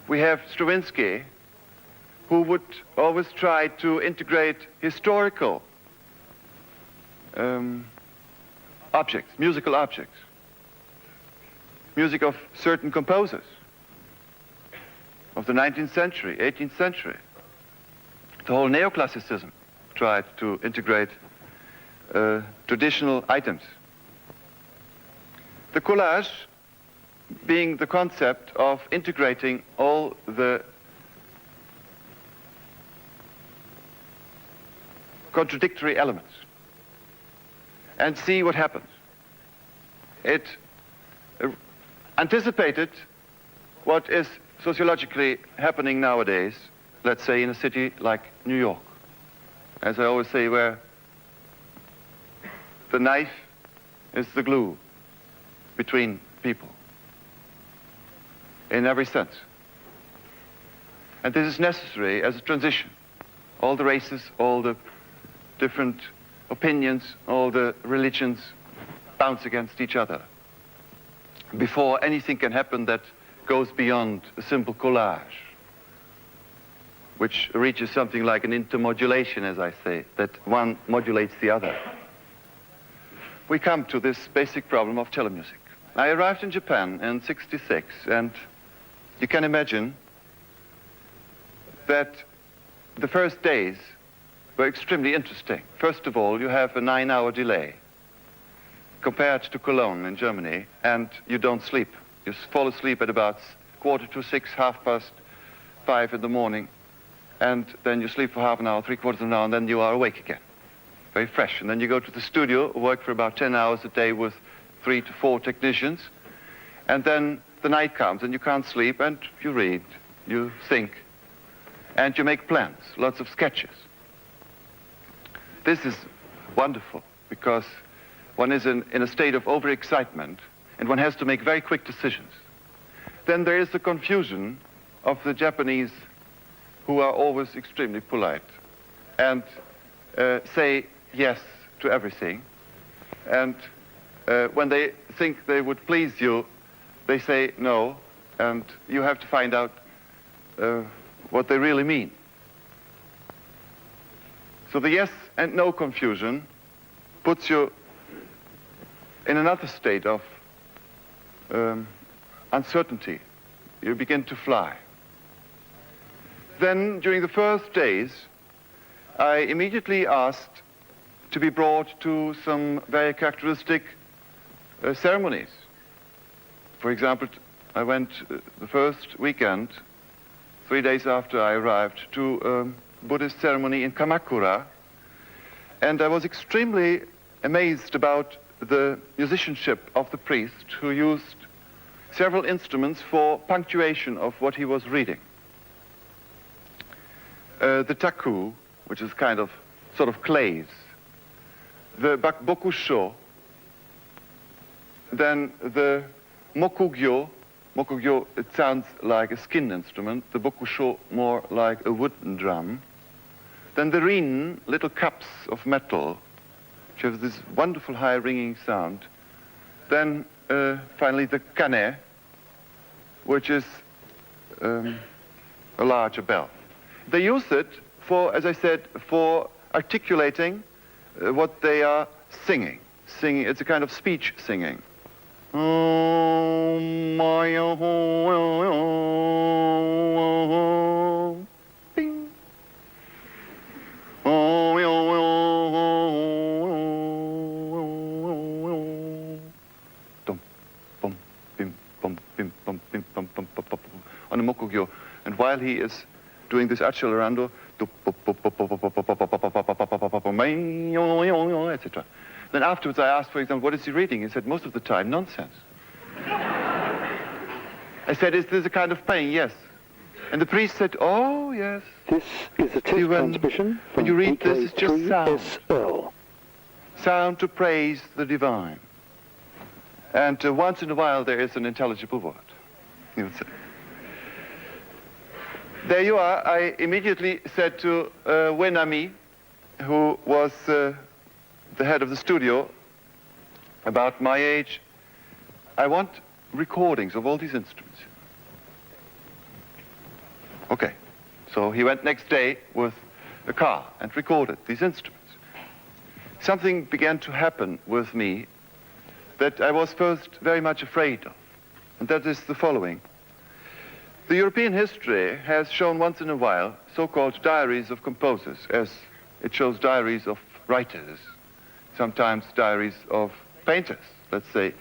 We have Stravinsky, who would always try to integrate historical objects, musical objects, music of certain composers of the 19th century, 18th century. The whole neoclassicism tried to integrate traditional items. The collage being the concept of integrating all the contradictory elements and see what happens. It anticipated what is sociologically happening nowadays, let's say in a city like New York. As I always say, where the knife is the glue between people, in every sense. And this is necessary as a transition. All the races, all the different opinions, all the religions bounce against each other before anything can happen that goes beyond a simple collage, which reaches something like an intermodulation, as I say, that one modulates the other. We come to this basic problem of telemusic. I arrived in Japan in '66, and you can imagine that the first days were extremely interesting. First of all, you have a 9-hour delay compared to Cologne in Germany, and you don't sleep. You fall asleep at about 5:45, 5:30 in the morning, and then you sleep for half an hour, 3/4 of an hour, and then you are awake again, very fresh. And then you go to the studio, work for about 10 hours a day with 3 to 4 technicians, and then the night comes and you can't sleep, and you read, you think, and you make plans, lots of sketches. This is wonderful because one is in a state of overexcitement and one has to make very quick decisions. Then there is the confusion of the Japanese, who are always extremely polite and say yes to everything. And when they think they would please you, they say no, and you have to find out what they really mean. So the yes and no confusion puts you in another state of uncertainty. You begin to fly. Then, during the first days, I immediately asked to be brought to some very characteristic ceremonies. For example, I went the first weekend, 3 days after I arrived, to a Buddhist ceremony in Kamakura, and I was extremely amazed about the musicianship of the priest, who used several instruments for punctuation of what he was reading. The taku, which is kind of sort of clays, the bokusho, then the mokugyo. Mokugyo, it sounds like a skin instrument, the bokusho more like a wooden drum. Then the rin, little cups of metal, which have this wonderful high ringing sound. Then finally the kane, which is a larger bell. They use it for, as I said, for articulating what they are singing. It's a kind of speech singing. Bing. On the mokugyo, and while he is doing this accelerando, etc. Then afterwards I asked, for example, what is he reading? He said, most of the time, nonsense. I said, is this a kind of pain? Yes. And the priest said, oh, yes. This is a test transmission from when you read this, it's just sound. vk3sl. Sound to praise the divine. And once in a while there is an intelligible word. You would say. There you are. I immediately said to Wenami, who was the head of the studio, about my age, I want recordings of all these instruments. Okay. So he went next day with a car and recorded these instruments. Something began to happen with me that I was first very much afraid of, and that is the following. The European history has shown once in a while so-called diaries of composers, as it shows diaries of writers, sometimes diaries of painters. Let's say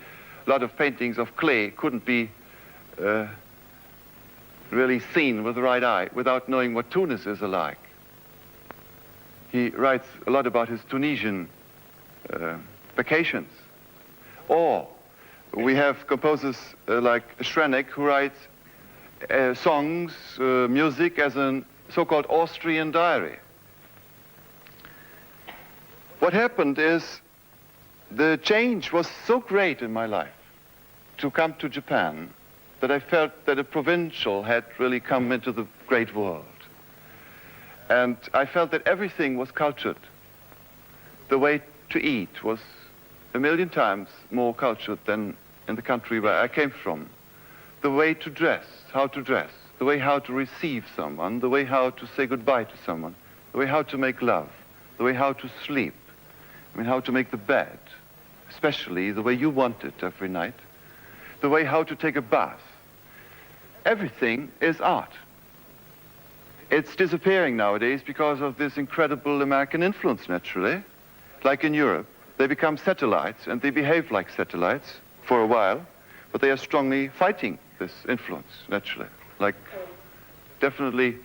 a lot of paintings of clay couldn't be really seen with the right eye without knowing what Tunis is alike. He writes a lot about his Tunisian vacations. Or we have composers like Schrenek, who writes songs, music as a so-called Austrian diary. What happened is the change was so great in my life to come to Japan that I felt that a provincial had really come into the great world. And I felt that everything was cultured. The way to eat was 1,000,000 times more cultured than in the country where I came from. The way to dress, how to dress, the way how to receive someone, the way how to say goodbye to someone, the way how to make love, the way how to sleep, how to make the bed, especially the way you want it every night, the way how to take a bath. Everything is art. It's disappearing nowadays because of this incredible American influence, naturally. Like in Europe, they become satellites, and they behave like satellites for a while, but they are strongly fighting this influence, naturally. Like, definitely,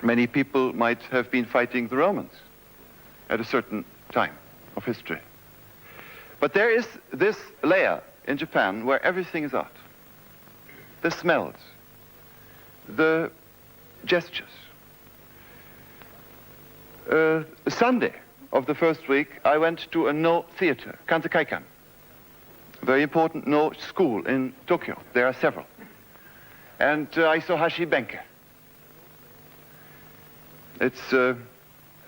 many people might have been fighting the Romans at a certain time of history. But there is this layer in Japan where everything is art. The smells, the gestures. Sunday of the first week, I went to a No theater, Kanzakaikan, a very important No school in Tokyo. There are several. And I saw Hashi Benke. It's a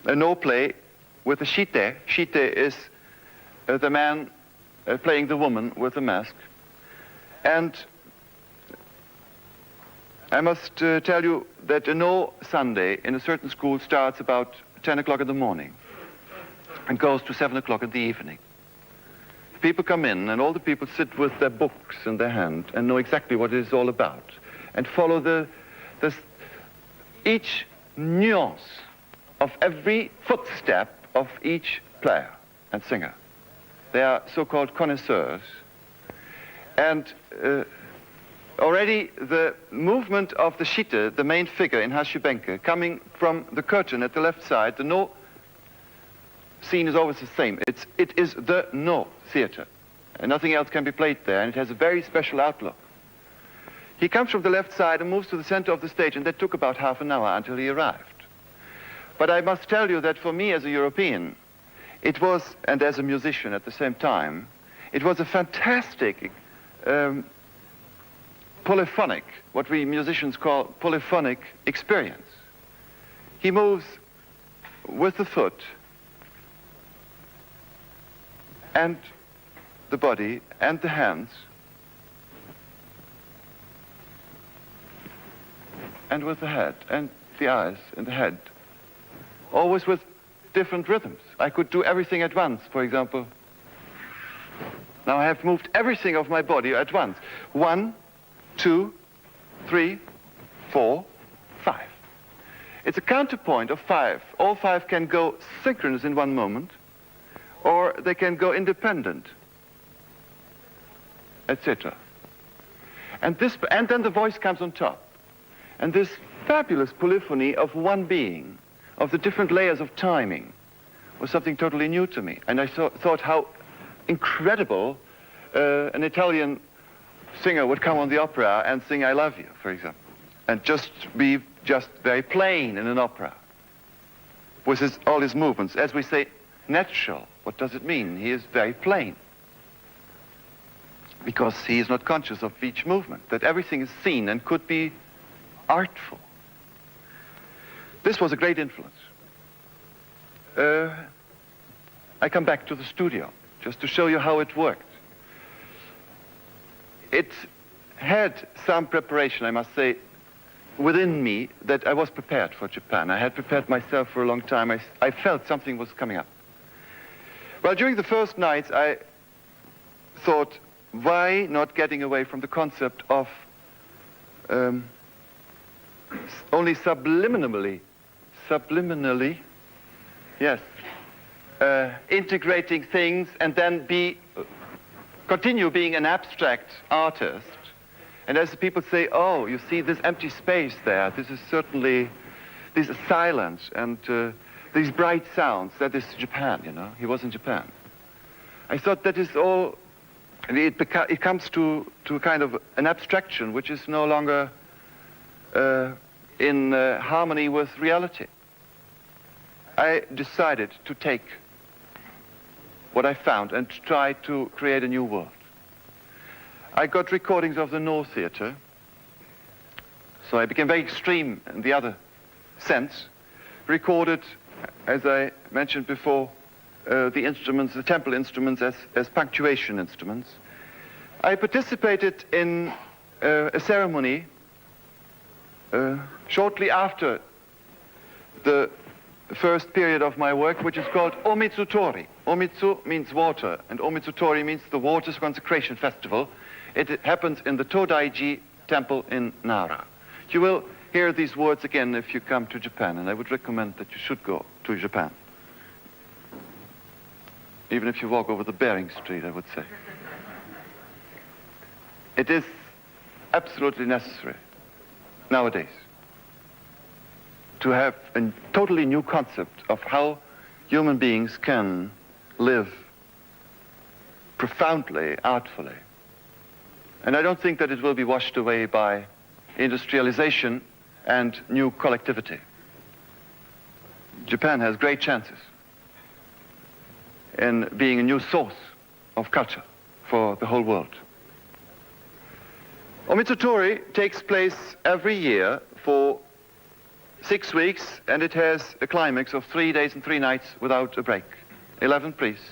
No play with a shite. Shite is the man playing the woman with the mask. And I must tell you that no Sunday in a certain school starts about 10 o'clock in the morning and goes to 7 o'clock in the evening. People come in, and all the people sit with their books in their hand and know exactly what it is all about, and follow each nuance of every footstep of each player and singer. They are so-called connoisseurs. And already the movement of the Schitte, the main figure in Haschenbänke, coming from the curtain at the left side, the no scene is always the same. It is the no theater, and nothing else can be played there, and it has a very special outlook. He comes from the left side and moves to the center of the stage, and that took about half an hour until he arrived. But I must tell you that for me as a European, it was, and as a musician at the same time, it was a fantastic polyphonic, what we musicians call polyphonic experience. He moves with the foot and the body and the hands and with the head and the eyes and the head, always with different rhythms. I could do everything at once, for example. Now I have moved everything of my body at once. 1, 2, 3, 4, 5. It's a counterpoint of 5. All 5 can go synchronous in one moment, or they can go independent, etc. And then the voice comes on top. And this fabulous polyphony of one being, of the different layers of timing, was something totally new to me. And I thought how incredible an Italian singer would come on the opera and sing I Love You, for example, and just be very plain in an opera with all his movements. As we say, natural. What does it mean? He is very plain, because he is not conscious of each movement, that everything is seen and could be artful. This was a great influence. I come back to the studio just to show you how it worked. It had some preparation, I must say, within me, that I was prepared for Japan. I had prepared myself for a long time. I felt something was coming up. Well, during the first nights, I thought, why not getting away from the concept of only subliminally, yes, integrating things and then continue being an abstract artist. And as the people say, oh, you see this empty space there, this is silence and these bright sounds, that is Japan, you know, he was in Japan. I thought that is all, it comes to a kind of an abstraction which is no longer in harmony with reality. I decided to take what I found and try to create a new world. I got recordings of the No Theater, so I became very extreme in the other sense, recorded, as I mentioned before, the instruments, the temple instruments as punctuation instruments. I participated in a ceremony shortly after the first period of my work, which is called Omitsutori. Omitsu means water, and Omitsutori means the Waters Consecration Festival. It happens in the Todaiji Temple in Nara. You will hear these words again if you come to Japan, and I would recommend that you should go to Japan. Even if you walk over the Bering Street, I would say. It is absolutely necessary nowadays to have a totally new concept of how human beings can live profoundly, artfully. And I don't think that it will be washed away by industrialization and new collectivity. Japan has great chances in being a new source of culture for the whole world. Omitsutori takes place every year for 6 weeks, and it has a climax of 3 days and 3 nights without a break. 11 priests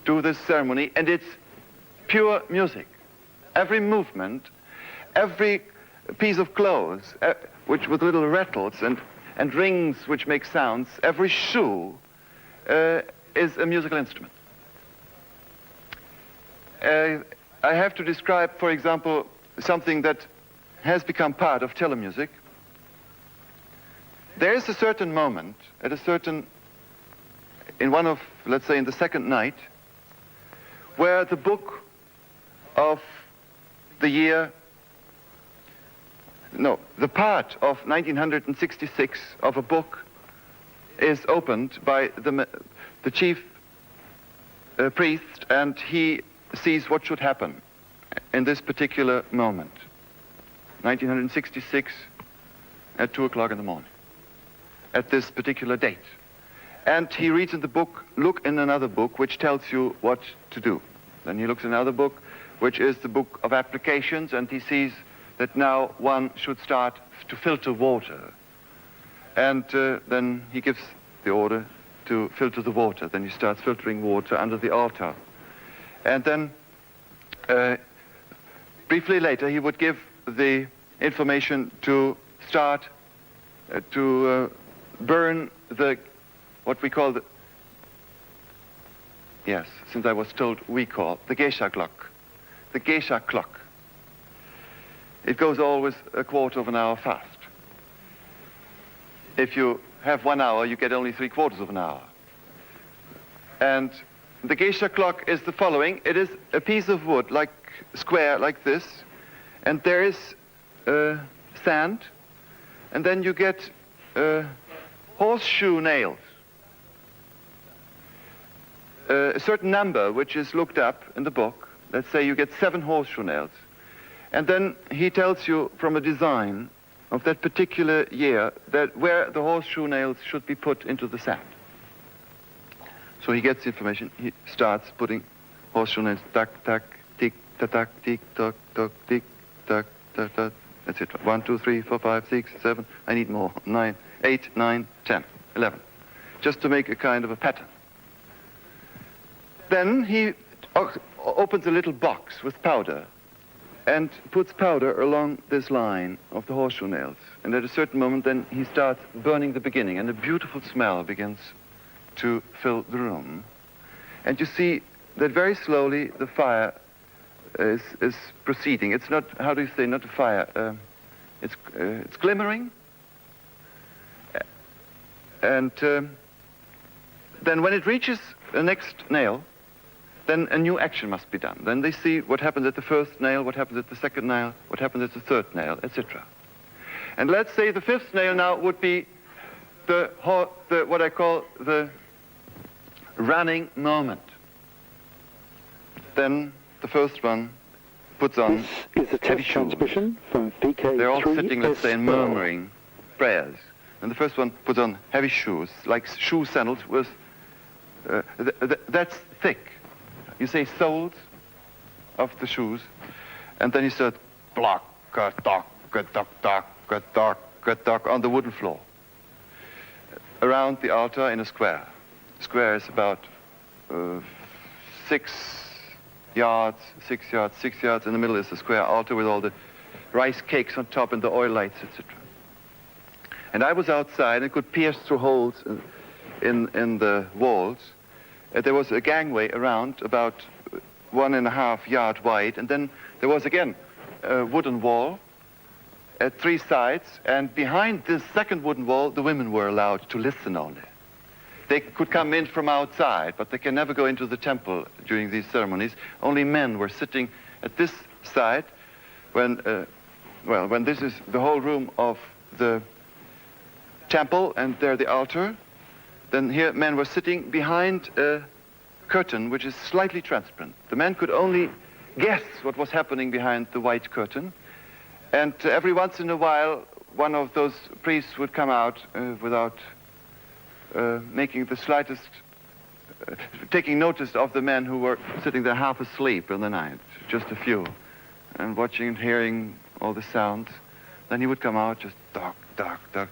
to this ceremony, and it's pure music. Every movement, every piece of clothes, which with little rattles and rings which make sounds, every shoe is a musical instrument. I have to describe, for example, something that has become part of telemusic. There is a certain moment, in one of, let's say, in the second night, where the book of the year, no, the part of 1966 of a book is opened by the chief priest, and he sees what should happen in this particular moment. 1966 at 2 o'clock in the morning, at this particular date. And he reads in the book, look in another book which tells you what to do. Then he looks in another book, which is the book of applications, and he sees that now one should start to filter water. And then he gives the order to filter the water. Then he starts filtering water under the altar. And then briefly later he would give the information to start to burn what we call yes, since I was told we call, the geisha clock. The geisha clock. It goes always a quarter of an hour fast. If you have 1 hour, you get only 3/4 of an hour. And the geisha clock is the following. It is a piece of wood, square like this, and there is sand, and then you get horseshoe nails. A certain number, which is looked up in the book. Let's say you get 7 horseshoe nails. And then he tells you from a design of that particular year that where the horseshoe nails should be put into the sand. So he gets the information. He starts putting horseshoe nails, tack, tack, tick, tack, tack, tick, tock, tock, tick, tack, tack, tack, etc. 1, 2, 3, 4, 5, 6, 7. I need more. 9, 8, 9, 10, 11. Just to make a kind of a pattern. Then he opens a little box with powder and puts powder along this line of the horseshoe nails. And at a certain moment, then he starts burning the beginning, and a beautiful smell begins to fill the room. And you see that very slowly the fire is proceeding. It's not, how do you say, not a fire, it's glimmering. And then when it reaches the next nail, then a new action must be done. Then they see what happens at the first nail, what happens at the second nail, what happens at the third nail, etc. And let's say the 5th nail now would be what I call the running moment. Then the first one puts on heavy shoes. From vk3sl. They're all sitting, let's say, and murmuring prayers. And the first one puts on heavy shoes, like shoe sandals with, that's thick. You say soles of the shoes, and then you start block, dock, on the wooden floor. Around the altar in a square. The square is about 6 yards, 6 yards, 6 yards. In the middle is the square altar with all the rice cakes on top and the oil lights, etc. And I was outside and could pierce through holes in the walls. There was a gangway around about 1.5 yards wide, and then there was again a wooden wall at 3 sides, and behind this second wooden wall, the women were allowed to listen only. They could come in from outside, but they can never go into the temple during these ceremonies. Only men were sitting at this side when this is the whole room of the temple, and there the altar. Then here men were sitting behind a curtain which is slightly transparent. The men could only guess what was happening behind the white curtain. And every once in a while, one of those priests would come out without making the slightest, taking notice of the men who were sitting there half asleep in the night, just a few, and watching and hearing all the sounds. Then he would come out, just duck,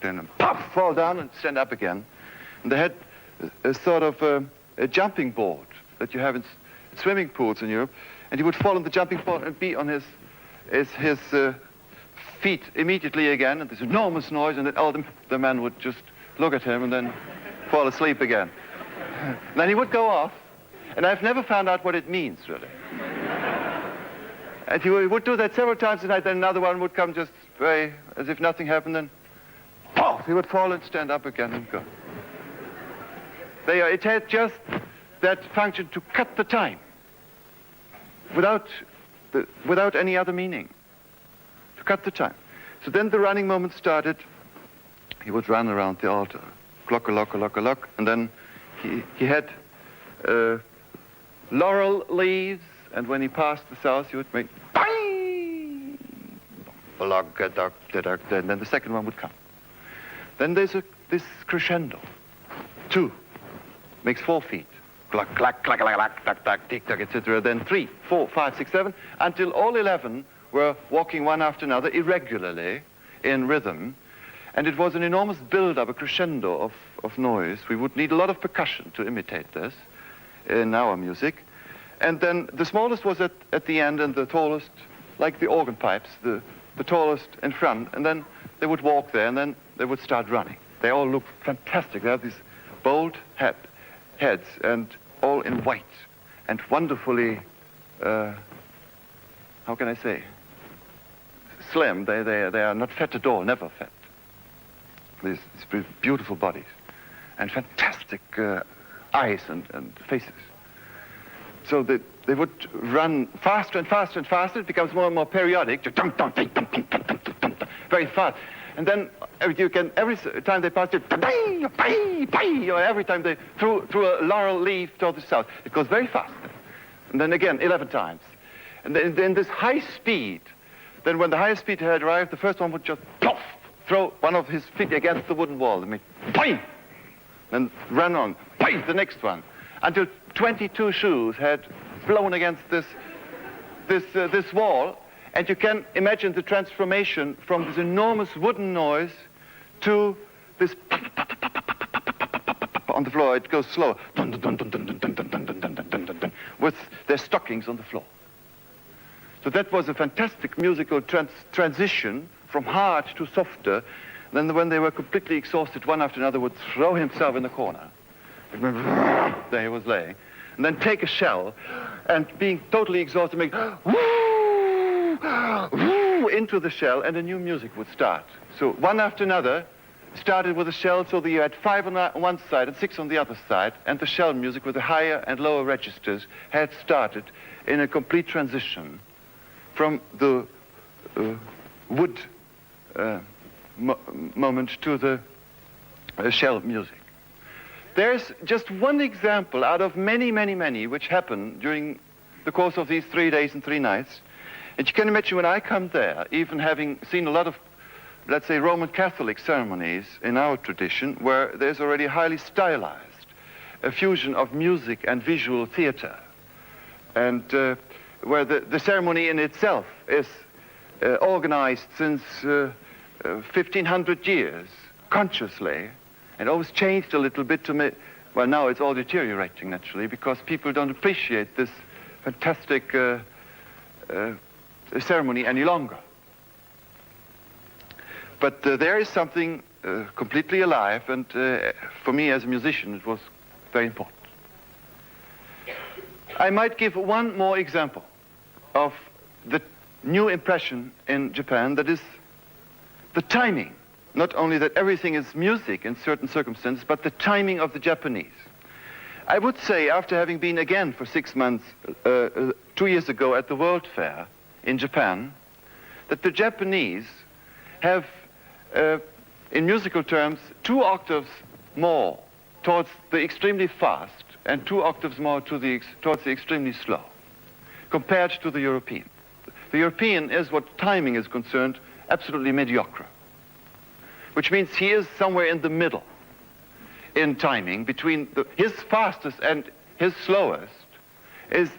then pop, fall down and stand up again. And they had a sort of a jumping board that you have in swimming pools in Europe, and he would fall on the jumping board and be on his feet immediately again, and this enormous noise, and then all the men would just look at him and then fall asleep again. Then he would go off, and I've never found out what it means, really. And he would do that several times a night, then another one would come just very, as if nothing happened, then he would fall and stand up again and go. It had just that function to cut the time without any other meaning. To cut the time. So then the running moment started. He would run around the altar. Clock, a lock, a lock, a lock. And then he had laurel leaves, and when he passed the south, he would make bang! And then the second one would come. Then there's this crescendo. 2 makes 4 feet. Clack, clack, clack, clack, clack, clack, clack, tick, tock, etc. Then 3, 4, 5, 6, 7, until all 11 were walking one after another irregularly in rhythm. And it was an enormous build-up, a crescendo of noise. We would need a lot of percussion to imitate this in our music. And then the smallest was at the end, and the tallest, like the organ pipes, the tallest in front. And then they would walk there, and then they would start running. They all looked fantastic. They have these bold heads, and all in white, and wonderfully, how can I say, slim. They are not fat at all, never fat. These beautiful bodies, and fantastic eyes and faces. So they would run faster and faster and faster. It becomes more and more periodic, very fast. And then every time they passed it, or every time they threw a laurel leaf toward the south, it goes very fast. And then again, 11 times. And then this high speed, then when the highest speed had arrived, the first one would just plof, throw one of his feet against the wooden wall, and make bang, and run on, bang, the next one, until 22 shoes had flown against this wall. And you can imagine the transformation from this enormous wooden noise to this on the floor. It goes slow, with their stockings on the floor. So that was a fantastic musical transition from hard to softer. Then when they were completely exhausted, one after another would throw himself in the corner. There he was laying. And then take a shell, and being totally exhausted, make into the shell, and a new music would start. So one after another started with a shell, so that you had 5 on one side and 6 on the other side, and the shell music with the higher and lower registers had started in a complete transition from the wood moment to the shell music. There's just one example out of many, many, many which happened during the course of these 3 days and 3 nights. And you can imagine when I come there, even having seen a lot of, let's say, Roman Catholic ceremonies in our tradition, where there's already highly stylized a fusion of music and visual theater, and where the ceremony in itself is organized since 1,500 years, consciously, and always changed a little bit to make, well, now it's all deteriorating, naturally, because people don't appreciate this fantastic ceremony any longer. But there is something completely alive, and for me as a musician, it was very important. I might give one more example of the new impression in Japan, that is the timing. Not only that everything is music in certain circumstances, but the timing of the Japanese. I would say, after having been again for 6 months, 2 years ago at the World Fair in Japan, that the Japanese have, in musical terms, 2 octaves more towards the extremely fast and 2 octaves more towards the extremely slow, compared to the European. The European is, what timing is concerned, absolutely mediocre, which means he is somewhere in the middle in timing between his fastest and his slowest is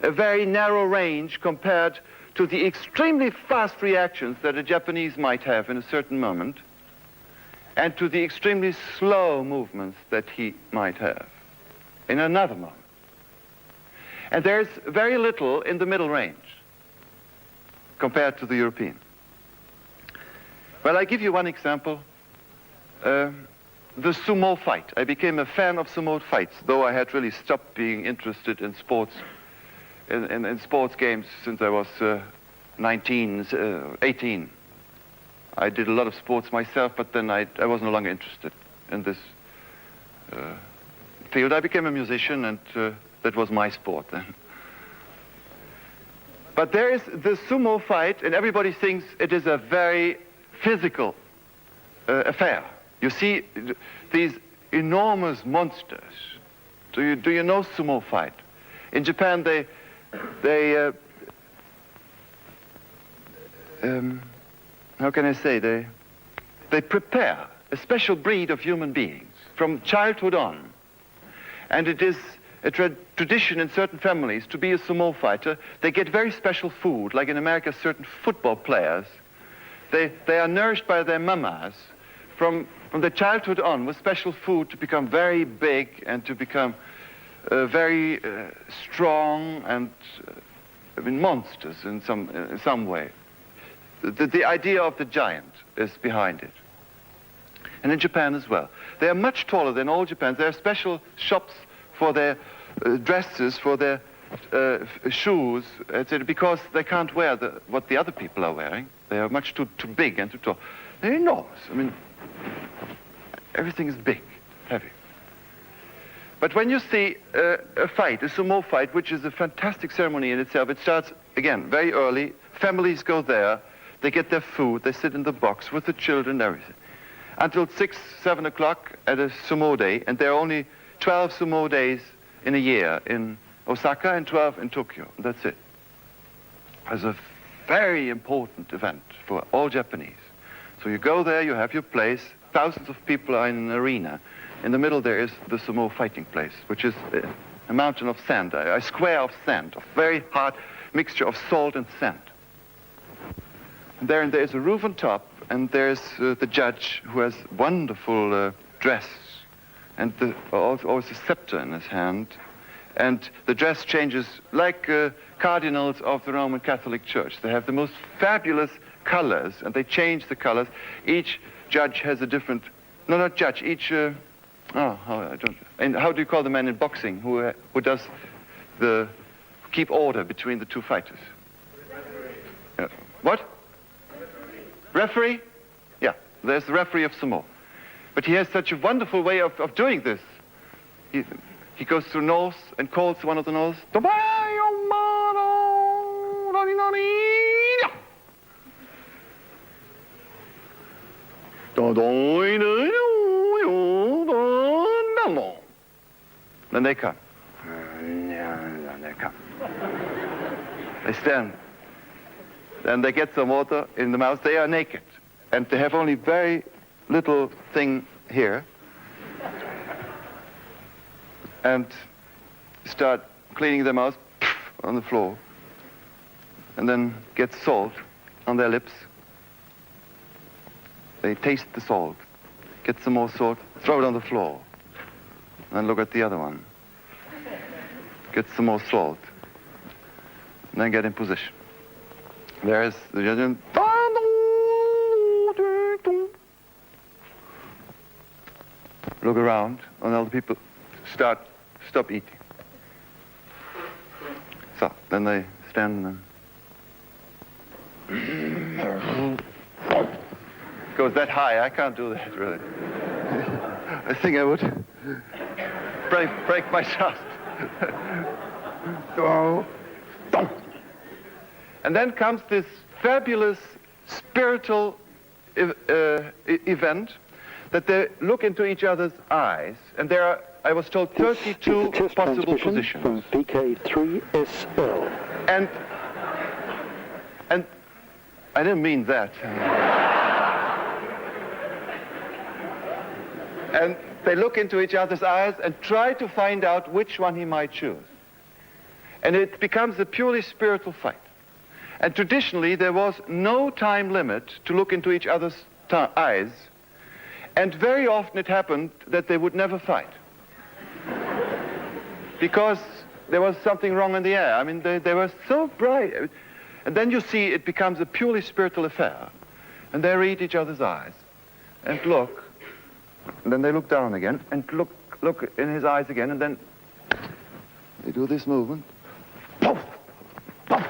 a very narrow range compared to the extremely fast reactions that a Japanese might have in a certain moment and to the extremely slow movements that he might have in another moment. And there's very little in the middle range compared to the European. Well, I give you one example. The sumo fight. I became a fan of sumo fights, though I had really stopped being interested in sports, in sports games since I was 18. I did a lot of sports myself, but then I was no longer interested in this field. I became a musician, and that was my sport then. But there is the sumo fight, and everybody thinks it is a very physical affair. You see these enormous monsters. Do you know sumo fight? In Japan, how can I say, they prepare a special breed of human beings from childhood on. And it is a tradition in certain families to be a sumo fighter. They get very special food, like in America, certain football players. They are nourished by their mamas from their childhood on with special food to become very big and to become very strong and monsters in some way. The idea of the giant is behind it. And in Japan as well. They are much taller than all Japan. There are special shops for their dresses, for their shoes, etc., because they can't wear what the other people are wearing. They are much too big and too tall. They're enormous. I mean, everything is big, heavy. But when you see a fight, a sumo fight, which is a fantastic ceremony in itself, it starts, again, very early. Families go there. They get their food. They sit in the box with the children and everything. Until 6, 7 o'clock at a sumo day, and there are only 12 sumo days in a year in Osaka and 12 in Tokyo. That's it. It's a very important event for all Japanese. So you go there, you have your place. Thousands of people are in an arena. In the middle there is the sumo fighting place, which is a mountain of sand, a square of sand, a very hard mixture of salt and sand. And there is a roof on top, and there's the judge who has wonderful dress, and always a scepter in his hand. And the dress changes like cardinals of the Roman Catholic Church. They have the most fabulous colors, and they change the colors. Each judge has a different, no, not judge, each, and how do you call the man in boxing who does keep order between the two fighters? What? Referee? Yeah, there's the referee of sumo. But he has such a wonderful way of doing this. He goes through Norse and calls one of the Norse. Then they come. They stand. Then they get some water in the mouth. They are naked. And they have only very little thing here. And start cleaning their mouth on the floor. And then get salt on their lips. They taste the salt. Get some more salt. Throw it on the floor. And look at the other one. Get some more salt. And then get in position. There's the judge. Look around, and all the people stop eating. So, then they stand and goes that high. I can't do that, really. I think I would break my shaft. And then comes this fabulous spiritual event that they look into each other's eyes, and there are, I was told, 32 possible positions. From vk3sl. And I didn't mean that. And they look into each other's eyes and try to find out which one he might choose. And it becomes a purely spiritual fight. And traditionally, there was no time limit to look into each other's eyes. And very often it happened that they would never fight. Because there was something wrong in the air. I mean, they were so bright. And then you see it becomes a purely spiritual affair. And they read each other's eyes and look. And then they look down again and look in his eyes again. And then they do this movement. Poof! Poof!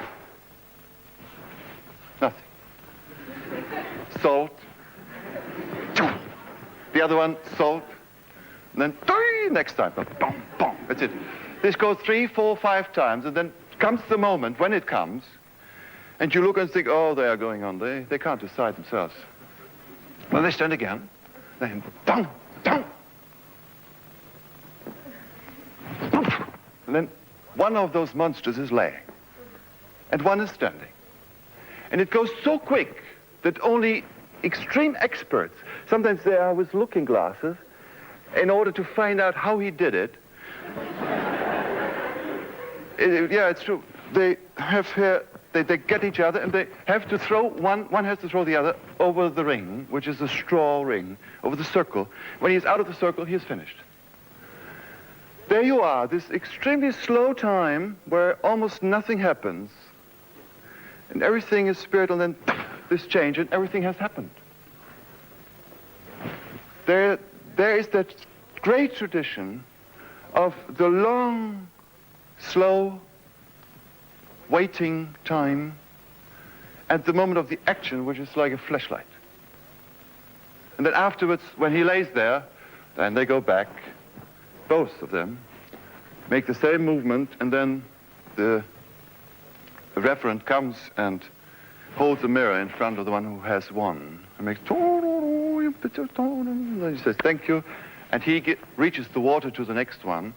Nothing. Salt. The other one, salt. And then next time. Boom, boom. That's it. This goes 3, 4, 5 times. And then comes the moment when it comes. And you look and think, oh, they are going on. They can't decide themselves. Well, they stand again. Then, down, down. And then one of those monsters is laying. And one is standing. And it goes so quick that only extreme experts, sometimes they are with looking glasses, in order to find out how he did it. Yeah, it's true. They have here, they get each other and they have to throw, one has to throw the other over the ring, which is a straw ring, over the circle. When he's out of the circle, he is finished. There you are, this extremely slow time where almost nothing happens. And everything is spiritual, and then this change, and everything has happened. There is that great tradition of the long, slow, waiting time at the moment of the action, which is like a flashlight. And then afterwards, when he lays there, then they go back, both of them, make the same movement, and then the referent comes and holds a mirror in front of the one who has won. And makes, and he says, thank you. And he reaches the water to the next one.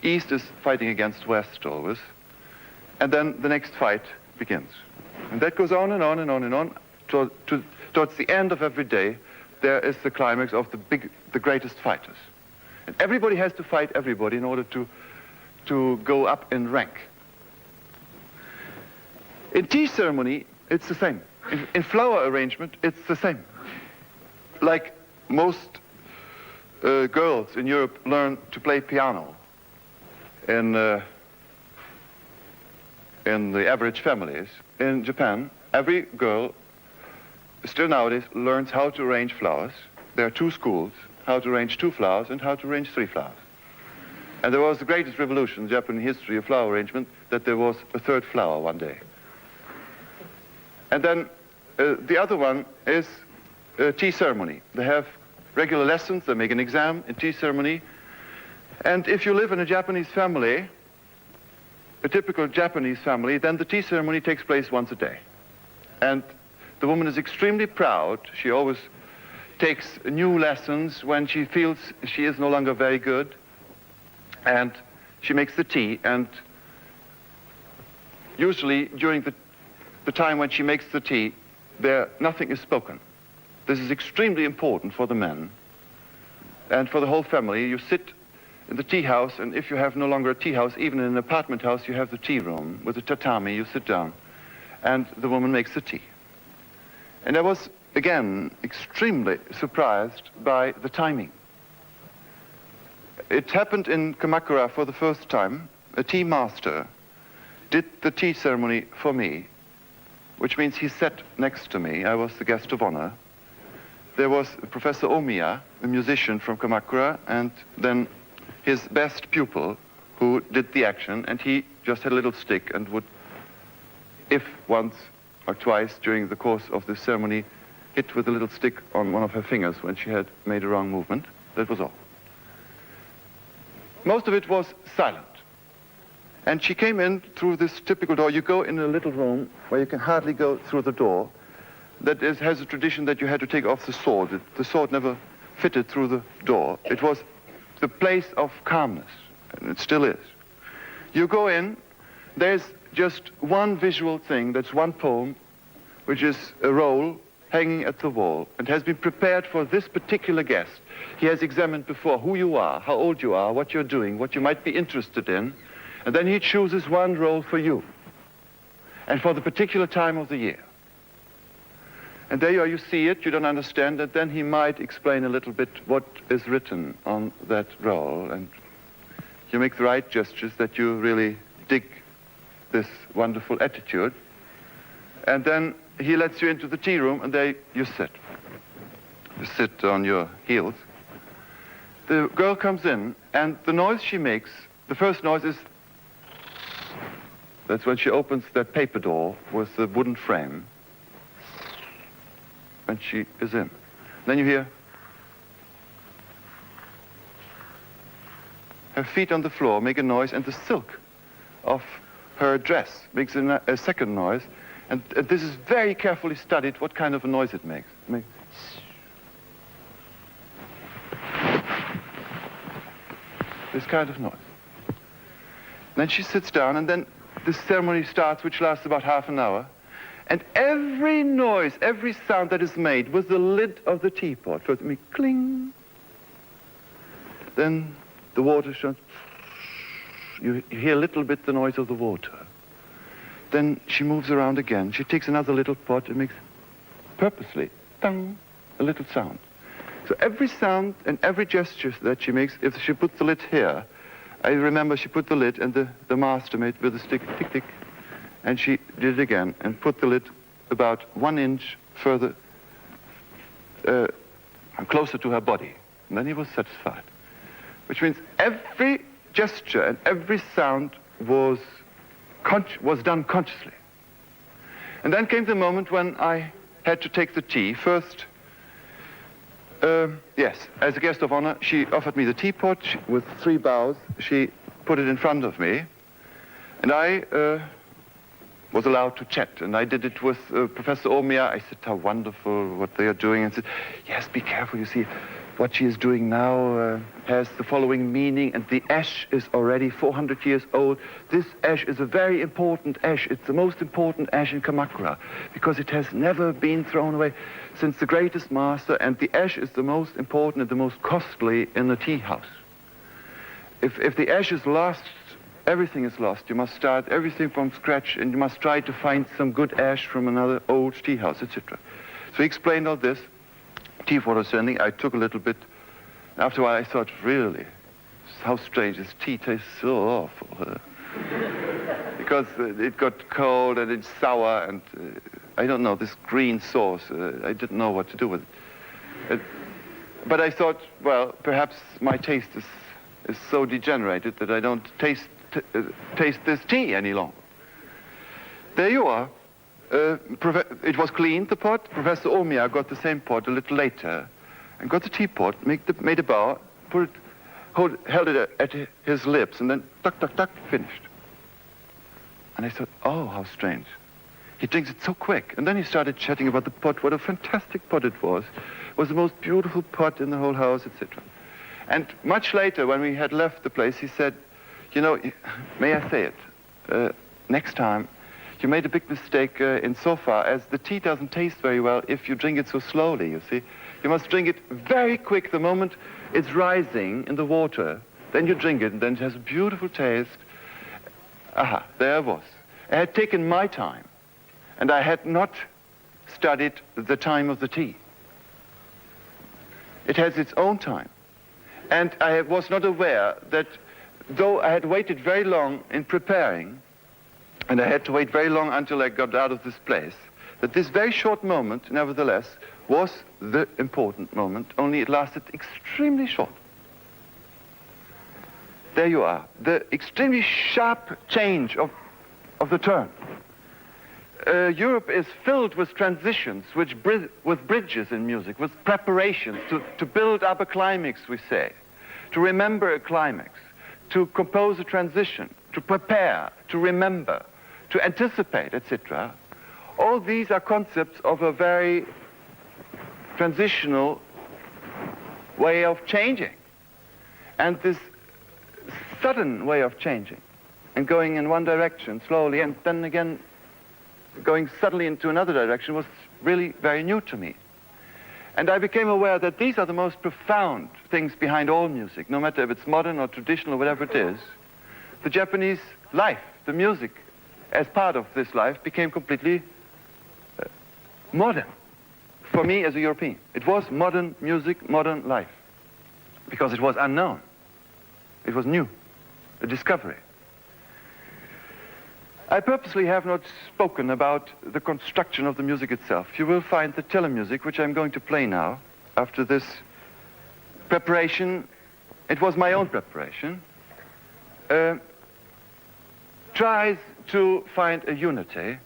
East is fighting against West always. And then the next fight begins. And that goes on and on and on and on. Towards the end of every day, there is the climax of the greatest fighters. And everybody has to fight everybody in order to go up in rank. In tea ceremony, it's the same. In flower arrangement, it's the same. Like most girls in Europe learn to play piano in the average families. In Japan, every girl, still nowadays, learns how to arrange flowers. There are 2 schools, how to arrange 2 flowers and how to arrange 3 flowers. And there was the greatest revolution in Japanese history of flower arrangement, that there was a 3rd flower one day. And then the other one is tea ceremony. They have regular lessons, they make an exam in tea ceremony. And if you live in a Japanese family, a typical Japanese family, then the tea ceremony takes place once a day. And the woman is extremely proud. She always takes new lessons when she feels she is no longer very good. And she makes the tea, and usually during the time when she makes the tea, nothing is spoken. This is extremely important for the men and for the whole family. You sit in the tea house, and if you have no longer a tea house, even in an apartment house, you have the tea room with a tatami. You sit down, and the woman makes the tea. And I was, again, extremely surprised by the timing. It happened in Kamakura for the first time. A tea master did the tea ceremony for me, which means he sat next to me. I was the guest of honor. There was Professor Omiya, a musician from Kamakura, and then his best pupil who did the action, and he just had a little stick and would, if once or twice during the course of the ceremony, hit with a little stick on one of her fingers when she had made a wrong movement. That was all. Most of it was silent. And she came in through this typical door. You go in a little room where you can hardly go through the door. That has a tradition that you had to take off the sword. The sword never fitted through the door. It was the place of calmness, and it still is. You go in, there's just one visual thing, that's one poem, which is a roll hanging at the wall, and has been prepared for this particular guest. He has examined before who you are, how old you are, what you're doing, what you might be interested in, and then he chooses one roll for you, and for the particular time of the year. And there you are, you see it, you don't understand it, then he might explain a little bit what is written on that roll, and you make the right gestures, that you really dig this wonderful attitude. And then he lets you into the tea room, and there you sit. You sit on your heels. The girl comes in, and the noise she makes, the first noise is, that's when she opens that paper door with the wooden frame, and she is in. Then you hear her feet on the floor make a noise, and the silk of her dress makes a second noise, and this is very carefully studied what kind of a noise it makes. This kind of noise. Then she sits down, and then the ceremony starts, which lasts about half an hour, and every noise, every sound that is made with the lid of the teapot, first it makes cling, then the water shines, you hear a little bit the noise of the water. Then she moves around again, she takes another little pot and makes, purposely, tung, a little sound. So every sound and every gesture that she makes, if she puts the lid here, I remember she put the lid, and the master made with a stick, tick, tick, and she did it again and put the lid about 1 inch further, closer to her body. And then he was satisfied. Which means every gesture and every sound was done consciously. And then came the moment when I had to take the tea. First, yes, as a guest of honor, she offered me the teapot with 3 bows. She put it in front of me, and I was allowed to chat. And I did it with Professor Omia. I said, how wonderful what they are doing. And said, yes, be careful, you see, what she is doing now has the following meaning, and the ash is already 400 years old. This ash is a very important ash. It's the most important ash in Kamakura, because it has never been thrown away since the greatest master, and the ash is the most important and the most costly in the tea house. If the ash is lost, everything is lost. You must start everything from scratch, and you must try to find some good ash from another old tea house, etc. So he explained all this. Tea for ascending, I took a little bit. After a while, I thought, really, how strange, this tea tastes so awful. Because it got cold and it's sour, and I don't know, this green sauce, I didn't know what to do with it. But I thought, well, perhaps my taste is so degenerated that I don't taste this tea any longer. There you are. It was cleaned, the pot. Professor Omia got the same pot a little later and got the teapot, made a bow, held it at his lips, and then tuck, tuck, tuck, finished. And I thought, oh, how strange. He drinks it so quick. And then he started chatting about the pot, what a fantastic pot it was. It was the most beautiful pot in the whole house, etc. And much later, when we had left the place, he said, you know, may I say it, next time, you made a big mistake insofar as the tea doesn't taste very well if you drink it so slowly, you see. You must drink it very quick the moment it's rising in the water. Then you drink it, and then it has a beautiful taste. Aha, there I was. I had taken my time, and I had not studied the time of the tea. It has its own time. And I was not aware that though I had waited very long in preparing, and I had to wait very long until I got out of this place, that this very short moment, nevertheless, was the important moment, only it lasted extremely short. There you are, the extremely sharp change of the turn. Europe is filled with transitions, with bridges in music, with preparations to build up a climax, we say, to remember a climax, to compose a transition, to prepare, to remember, to anticipate, etc. All these are concepts of a very transitional way of changing. And this sudden way of changing and going in one direction slowly and then again going suddenly into another direction was really very new to me. And I became aware that these are the most profound things behind all music, no matter if it's modern or traditional or whatever it is. The Japanese life, the music, as part of this life, became completely modern for me as a European. It was modern music, modern life, because it was unknown. It was new. a discovery. I purposely have not spoken about the construction of the music itself. You will find the telemusic, which I'm going to play now, after this preparation. It was my own preparation. Tries to find a unity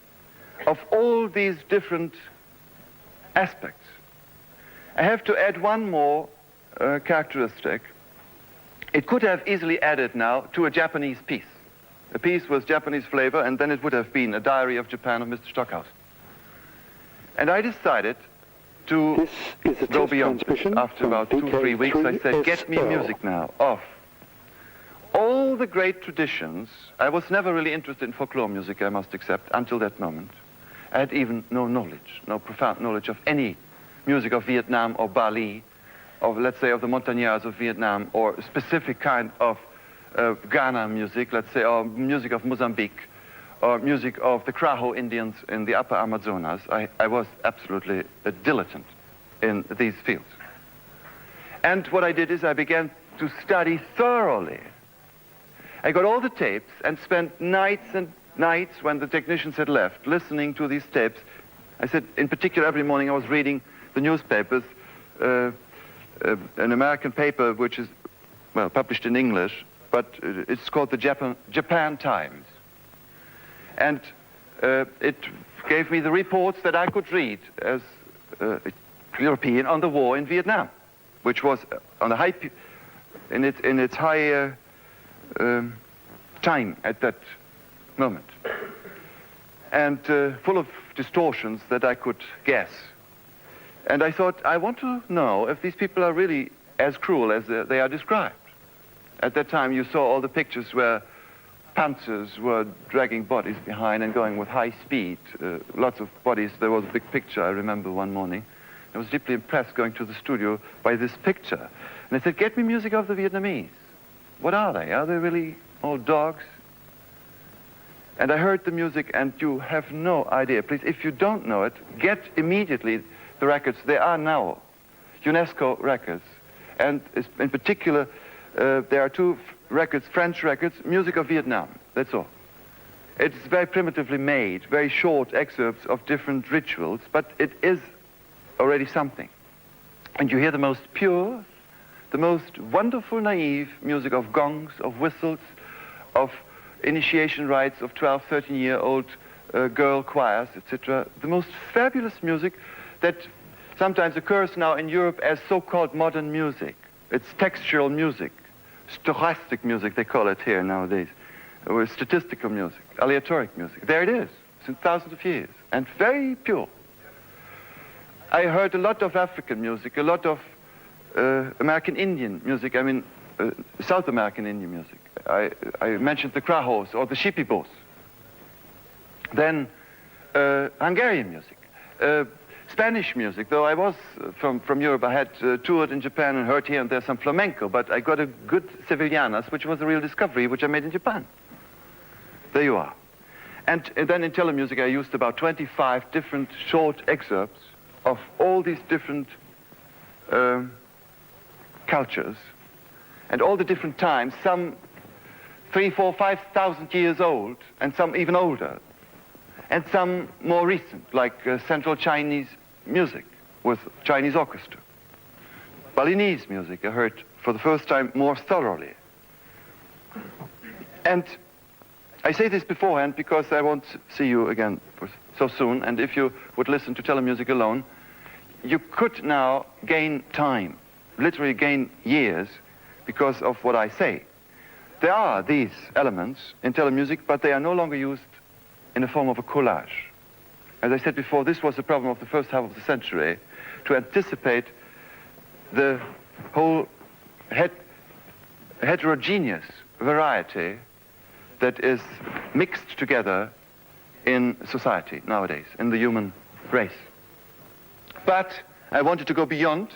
of all these different aspects. I have to add one more characteristic. It could have easily added now to a Japanese piece. A piece with Japanese flavor, and then it would have been a Diary of Japan of Mr. Stockhausen. And I decided to go beyond it. After about 2-3 weeks, I said, get me music now of all the great traditions. I was never really interested in folklore music, I must accept, until that moment. I had even no knowledge, no profound knowledge of any music of Vietnam or Bali, of, let's say, of the Montagnards of Vietnam, or a specific kind of Ghana music, let's say, or music of Mozambique, or music of the Kraho Indians in the upper Amazonas. I was absolutely a dilettante in these fields. And what I did is I began to study thoroughly. I got all the tapes and spent nights and nights when the technicians had left listening to these tapes. I said, in particular, every morning I was reading the newspapers, an American paper which is, well, published in English, but it's called the Japan Times. And it gave me the reports that I could read as a European on the war in Vietnam, which was on the high, in its high time at that moment, and full of distortions that I could guess. And I thought, I want to know if these people are really as cruel as they are described. At that time, you saw all the pictures where panzers were dragging bodies behind and going with high speed. Lots of bodies. There was a big picture, I remember one morning. I was deeply impressed going to the studio by this picture. And I said, get me music of the Vietnamese. What are they? Are they really all dogs? And I heard the music, and you have no idea. Please, if you don't know it, get immediately the records. They are now UNESCO records. And in particular, there are two records, French records, music of Vietnam. That's all. It's very primitively made, very short excerpts of different rituals, but it is already something. And you hear the most pure, the most wonderful, naive music of gongs, of whistles, of initiation rites of 12, 13-year-old girl choirs, etc. The most fabulous music that sometimes occurs now in Europe as so-called modern music. It's textural music, stochastic music, they call it here nowadays, or statistical music, aleatoric music. There it is, since thousands of years, and very pure. I heard a lot of African music, a lot of American Indian music, I mean, South American Indian music. I mentioned the Krahos or the Shipibos. Then Hungarian music, Spanish music, though I was from Europe. I had toured in Japan and heard here and there some flamenco, but I got a good Sevillanas, which was a real discovery, which I made in Japan. There you are. And then in telemusic, I used about 25 different short excerpts of all these different cultures and all the different times, some 3,000, 4,000, 5,000 years old, and some even older, and some more recent, like Central Chinese music with Chinese orchestra. Balinese music I heard for the first time more thoroughly. And I say this beforehand because I won't see you again so soon, and if you would listen to telemusic alone, you could now gain time, literally gain years, because of what I say. There are these elements in telemusic, but they are no longer used in the form of a collage. As I said before, this was the problem of the first half of the century, to anticipate the whole heterogeneous variety that is mixed together in society nowadays, in the human race. But I wanted to go beyond,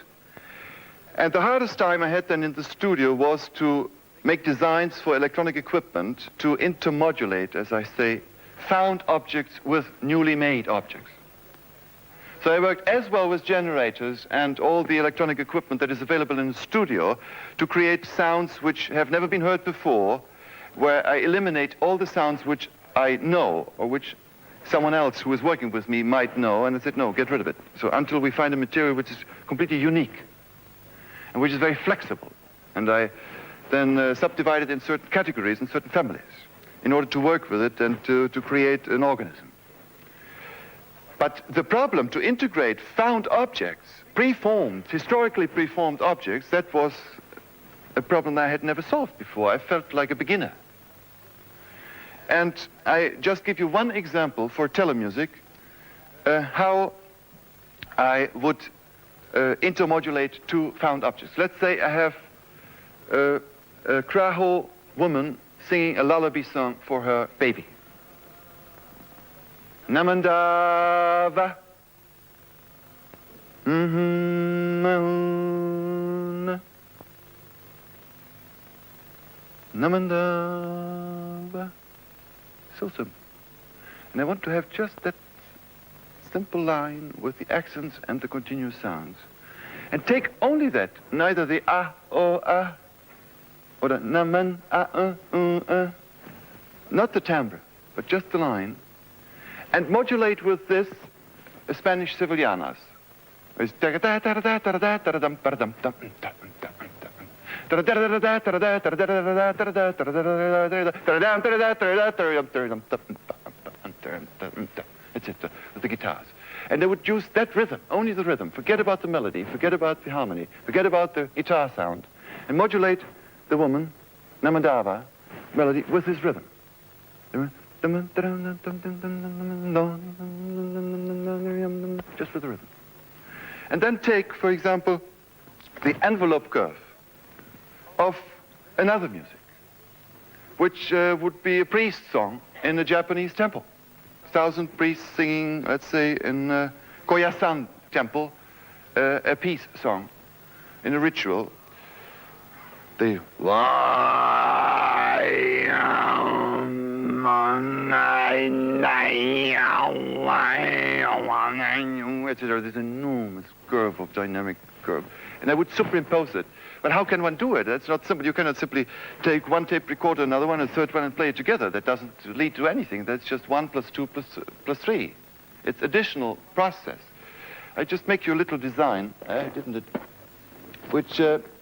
and the hardest time I had then in the studio was to make designs for electronic equipment to intermodulate, as I say, found objects with newly made objects. So I worked as well with generators and all the electronic equipment that is available in the studio to create sounds which have never been heard before where I eliminate all the sounds which I know, or which someone else who is working with me might know, and I said, no, get rid of it. So until we find a material which is completely unique, and which is very flexible. And I then subdivide it in certain categories and certain families in order to work with it and to create an organism. But the problem to integrate found objects, preformed, historically preformed objects, that was a problem I had never solved before. I felt like a beginner. And I just give you one example for telemusic, how I would intermodulate two found objects. Let's say I have a Kraho woman singing a lullaby song for her baby. Namandava. Namandava. So simple. And I want to have just that simple line with the accents and the continuous sounds. And take only that, neither the o, or the naman, not the timbre, but just the line, and modulate with this Spanish Sevillanas. It's it, with the guitars. And they would use that rhythm, only the rhythm. Forget about the melody, forget about the harmony, forget about the guitar sound, and modulate the woman, Namandava, melody with this rhythm. Just with the rhythm. And then take, for example, the envelope curve of another music, which would be a priest song in a Japanese temple. 1,000 priests singing, let's say, in Koyasan temple, a peace song in a ritual. They etc. This enormous curve of dynamic curve, and I would superimpose it. But how can one do it? That's not simple. You cannot simply take one tape recorder, another one, and a third one, and play it together. That doesn't lead to anything. That's just 1 + 2 + 3. It's additional process. I just make you a little design, didn't it? Which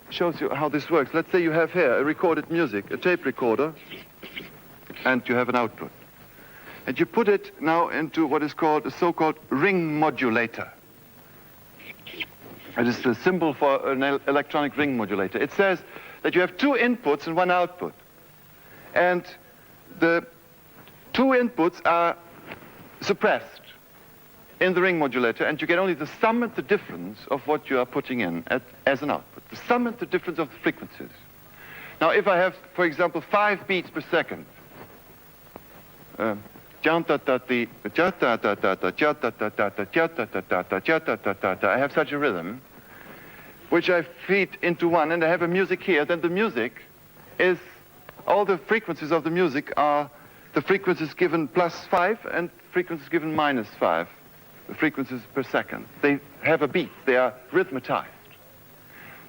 shows you how this works. Let's say you have here a recorded music, a tape recorder, and you have an output. And you put it now into what is called a so-called ring modulator. It is a symbol for an electronic ring modulator. It says that you have 2 inputs and 1 output. And the 2 inputs are suppressed in the ring modulator, and you get only the sum and the difference of what you are putting in as an output. The sum and the difference of the frequencies. Now, if I have, for example, 5 beats per second, I have such a rhythm, which I feed into one, and I have a music here, then the music is, all the frequencies of the music are the frequencies given +5 and frequencies given -5, the frequencies per second. They have a beat, they are rhythmatized.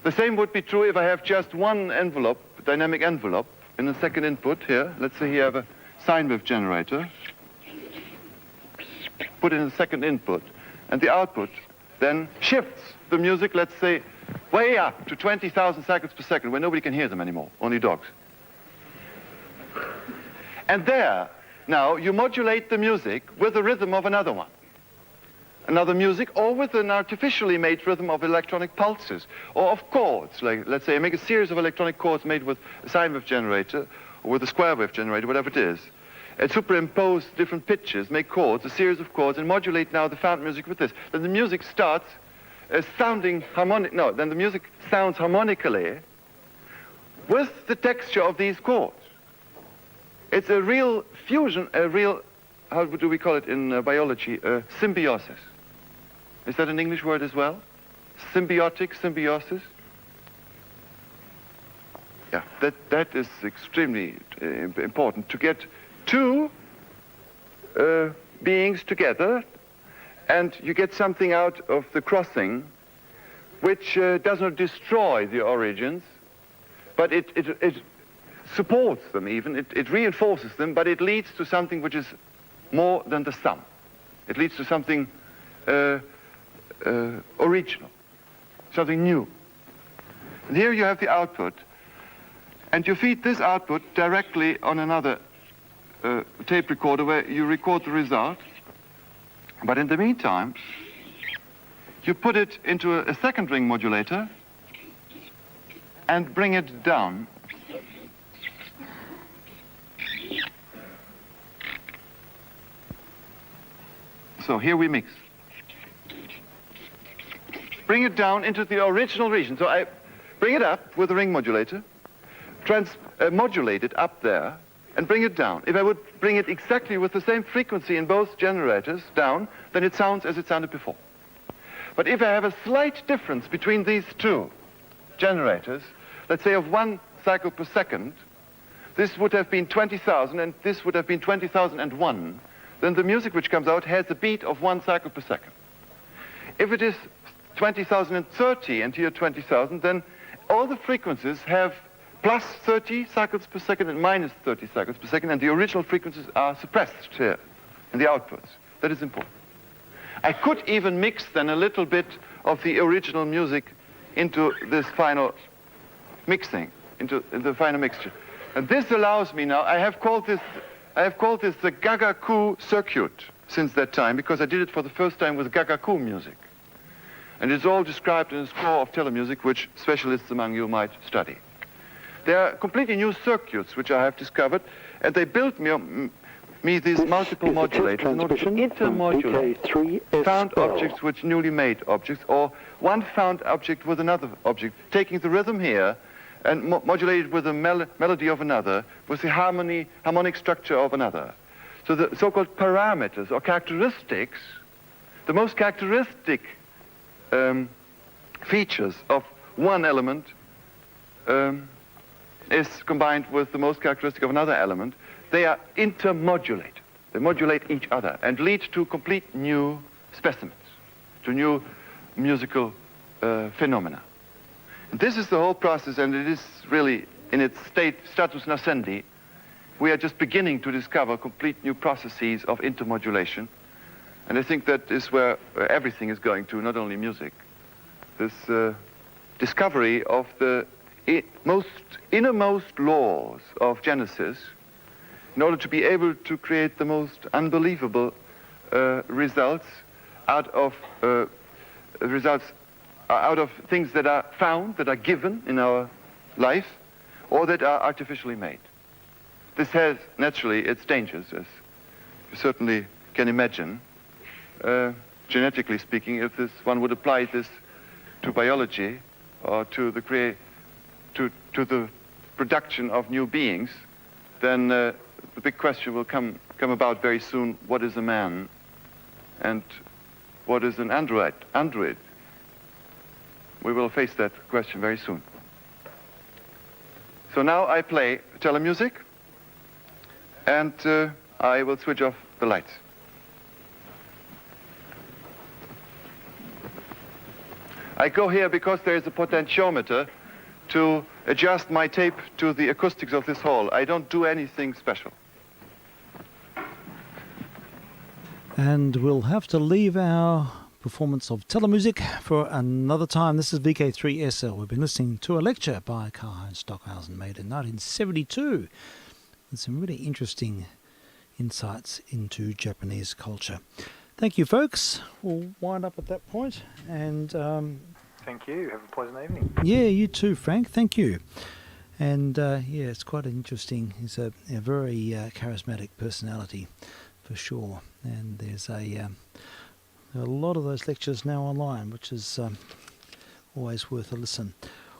The same would be true if I have just one envelope, dynamic envelope, in the second input here. Let's say here I have a sine wave generator. Put in the second input, and the output then shifts the music, let's say, way up to 20,000 cycles per second, where nobody can hear them anymore, only dogs. And there, now, you modulate the music with the rhythm of another one. Another music, or with an artificially made rhythm of electronic pulses, or of chords. Like, let's say I make a series of electronic chords made with a sine wave generator, or with a square wave generator, whatever it is. And superimpose different pitches, make chords, a series of chords, and modulate now the found music with this. Then the music starts sounding harmonic. No, then the music sounds harmonically with the texture of these chords. It's a real fusion, a real, how do we call it in biology, symbiosis. Is that an English word as well? Symbiotic, symbiosis? Yeah, that is extremely important, to get 2 beings together, and you get something out of the crossing which does not destroy the origins, but it supports them even, it reinforces them, but it leads to something which is more than the sum. It leads to something original, something new. And here you have the output, and you feed this output directly on another tape recorder where you record the result. But in the meantime, you put it into a second ring modulator and bring it down. So here we mix. Bring it down into the original region. So I bring it up with the ring modulator, modulate it up there, and bring it down. If I would bring it exactly with the same frequency in both generators down, then it sounds as it sounded before. But if I have a slight difference between these two generators, let's say of 1 cycle per second, this would have been 20,000 and this would have been 20,001, then the music which comes out has a beat of 1 cycle per second. If it is 20,030 and here 20,000, then all the frequencies have plus 30 cycles per second and minus 30 cycles per second, and the original frequencies are suppressed here in the outputs. That is important. I could even mix then a little bit of the original music into this final mixing, into the final mixture. And this allows me now, I have called this the Gagaku circuit since that time, because I did it for the first time with Gagaku music. And it's all described in a score of telemusic, which specialists among you might study. They are completely new circuits which I have discovered, and they built me these multiple modulators in order to intermodulate found objects with newly made objects, or one found object with another object, taking the rhythm here and modulated with the melody of another, with the harmonic structure of another. So the so-called parameters or characteristics, the most characteristic features of one element is combined with the most characteristic of another element. They are intermodulated. They modulate each other and lead to complete new specimens, to new musical phenomena. And this is the whole process, and it is really in its status nascendi. We are just beginning to discover complete new processes of intermodulation. And I think that is where everything is going to, not only music. This discovery of the innermost laws of Genesis, in order to be able to create the most unbelievable results out of things that are found, that are given in our life, or that are artificially made. This has naturally its dangers, as you certainly can imagine. Genetically speaking, if one would apply this to biology or to the to the production of new beings, then the big question will come about very soon: what is a man, and what is an android? We will face that question very soon. So now I play telemusic, and I will switch off the lights. I go here because there is a potentiometer to adjust my tape to the acoustics of this hall. I don't do anything special. And we'll have to leave our performance of telemusic for another time. This is vk3sl. We've been listening to a lecture by Karl-Heinz Stockhausen made in 1972 with some really interesting insights into Japanese culture. Thank you, folks. We'll wind up at that point, and thank you. Have a pleasant evening. Yeah, you too, Frank. Thank you. And yeah, it's quite interesting. He's a very charismatic personality, for sure. And there's a lot of those lectures now online, which is always worth a listen.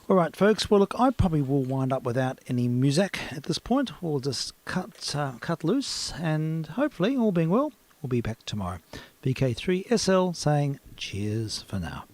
All right, folks. Well, look, I probably will wind up without any music at this point. We'll just cut loose, and hopefully, all being well, we'll be back tomorrow. vk3sl saying cheers for now.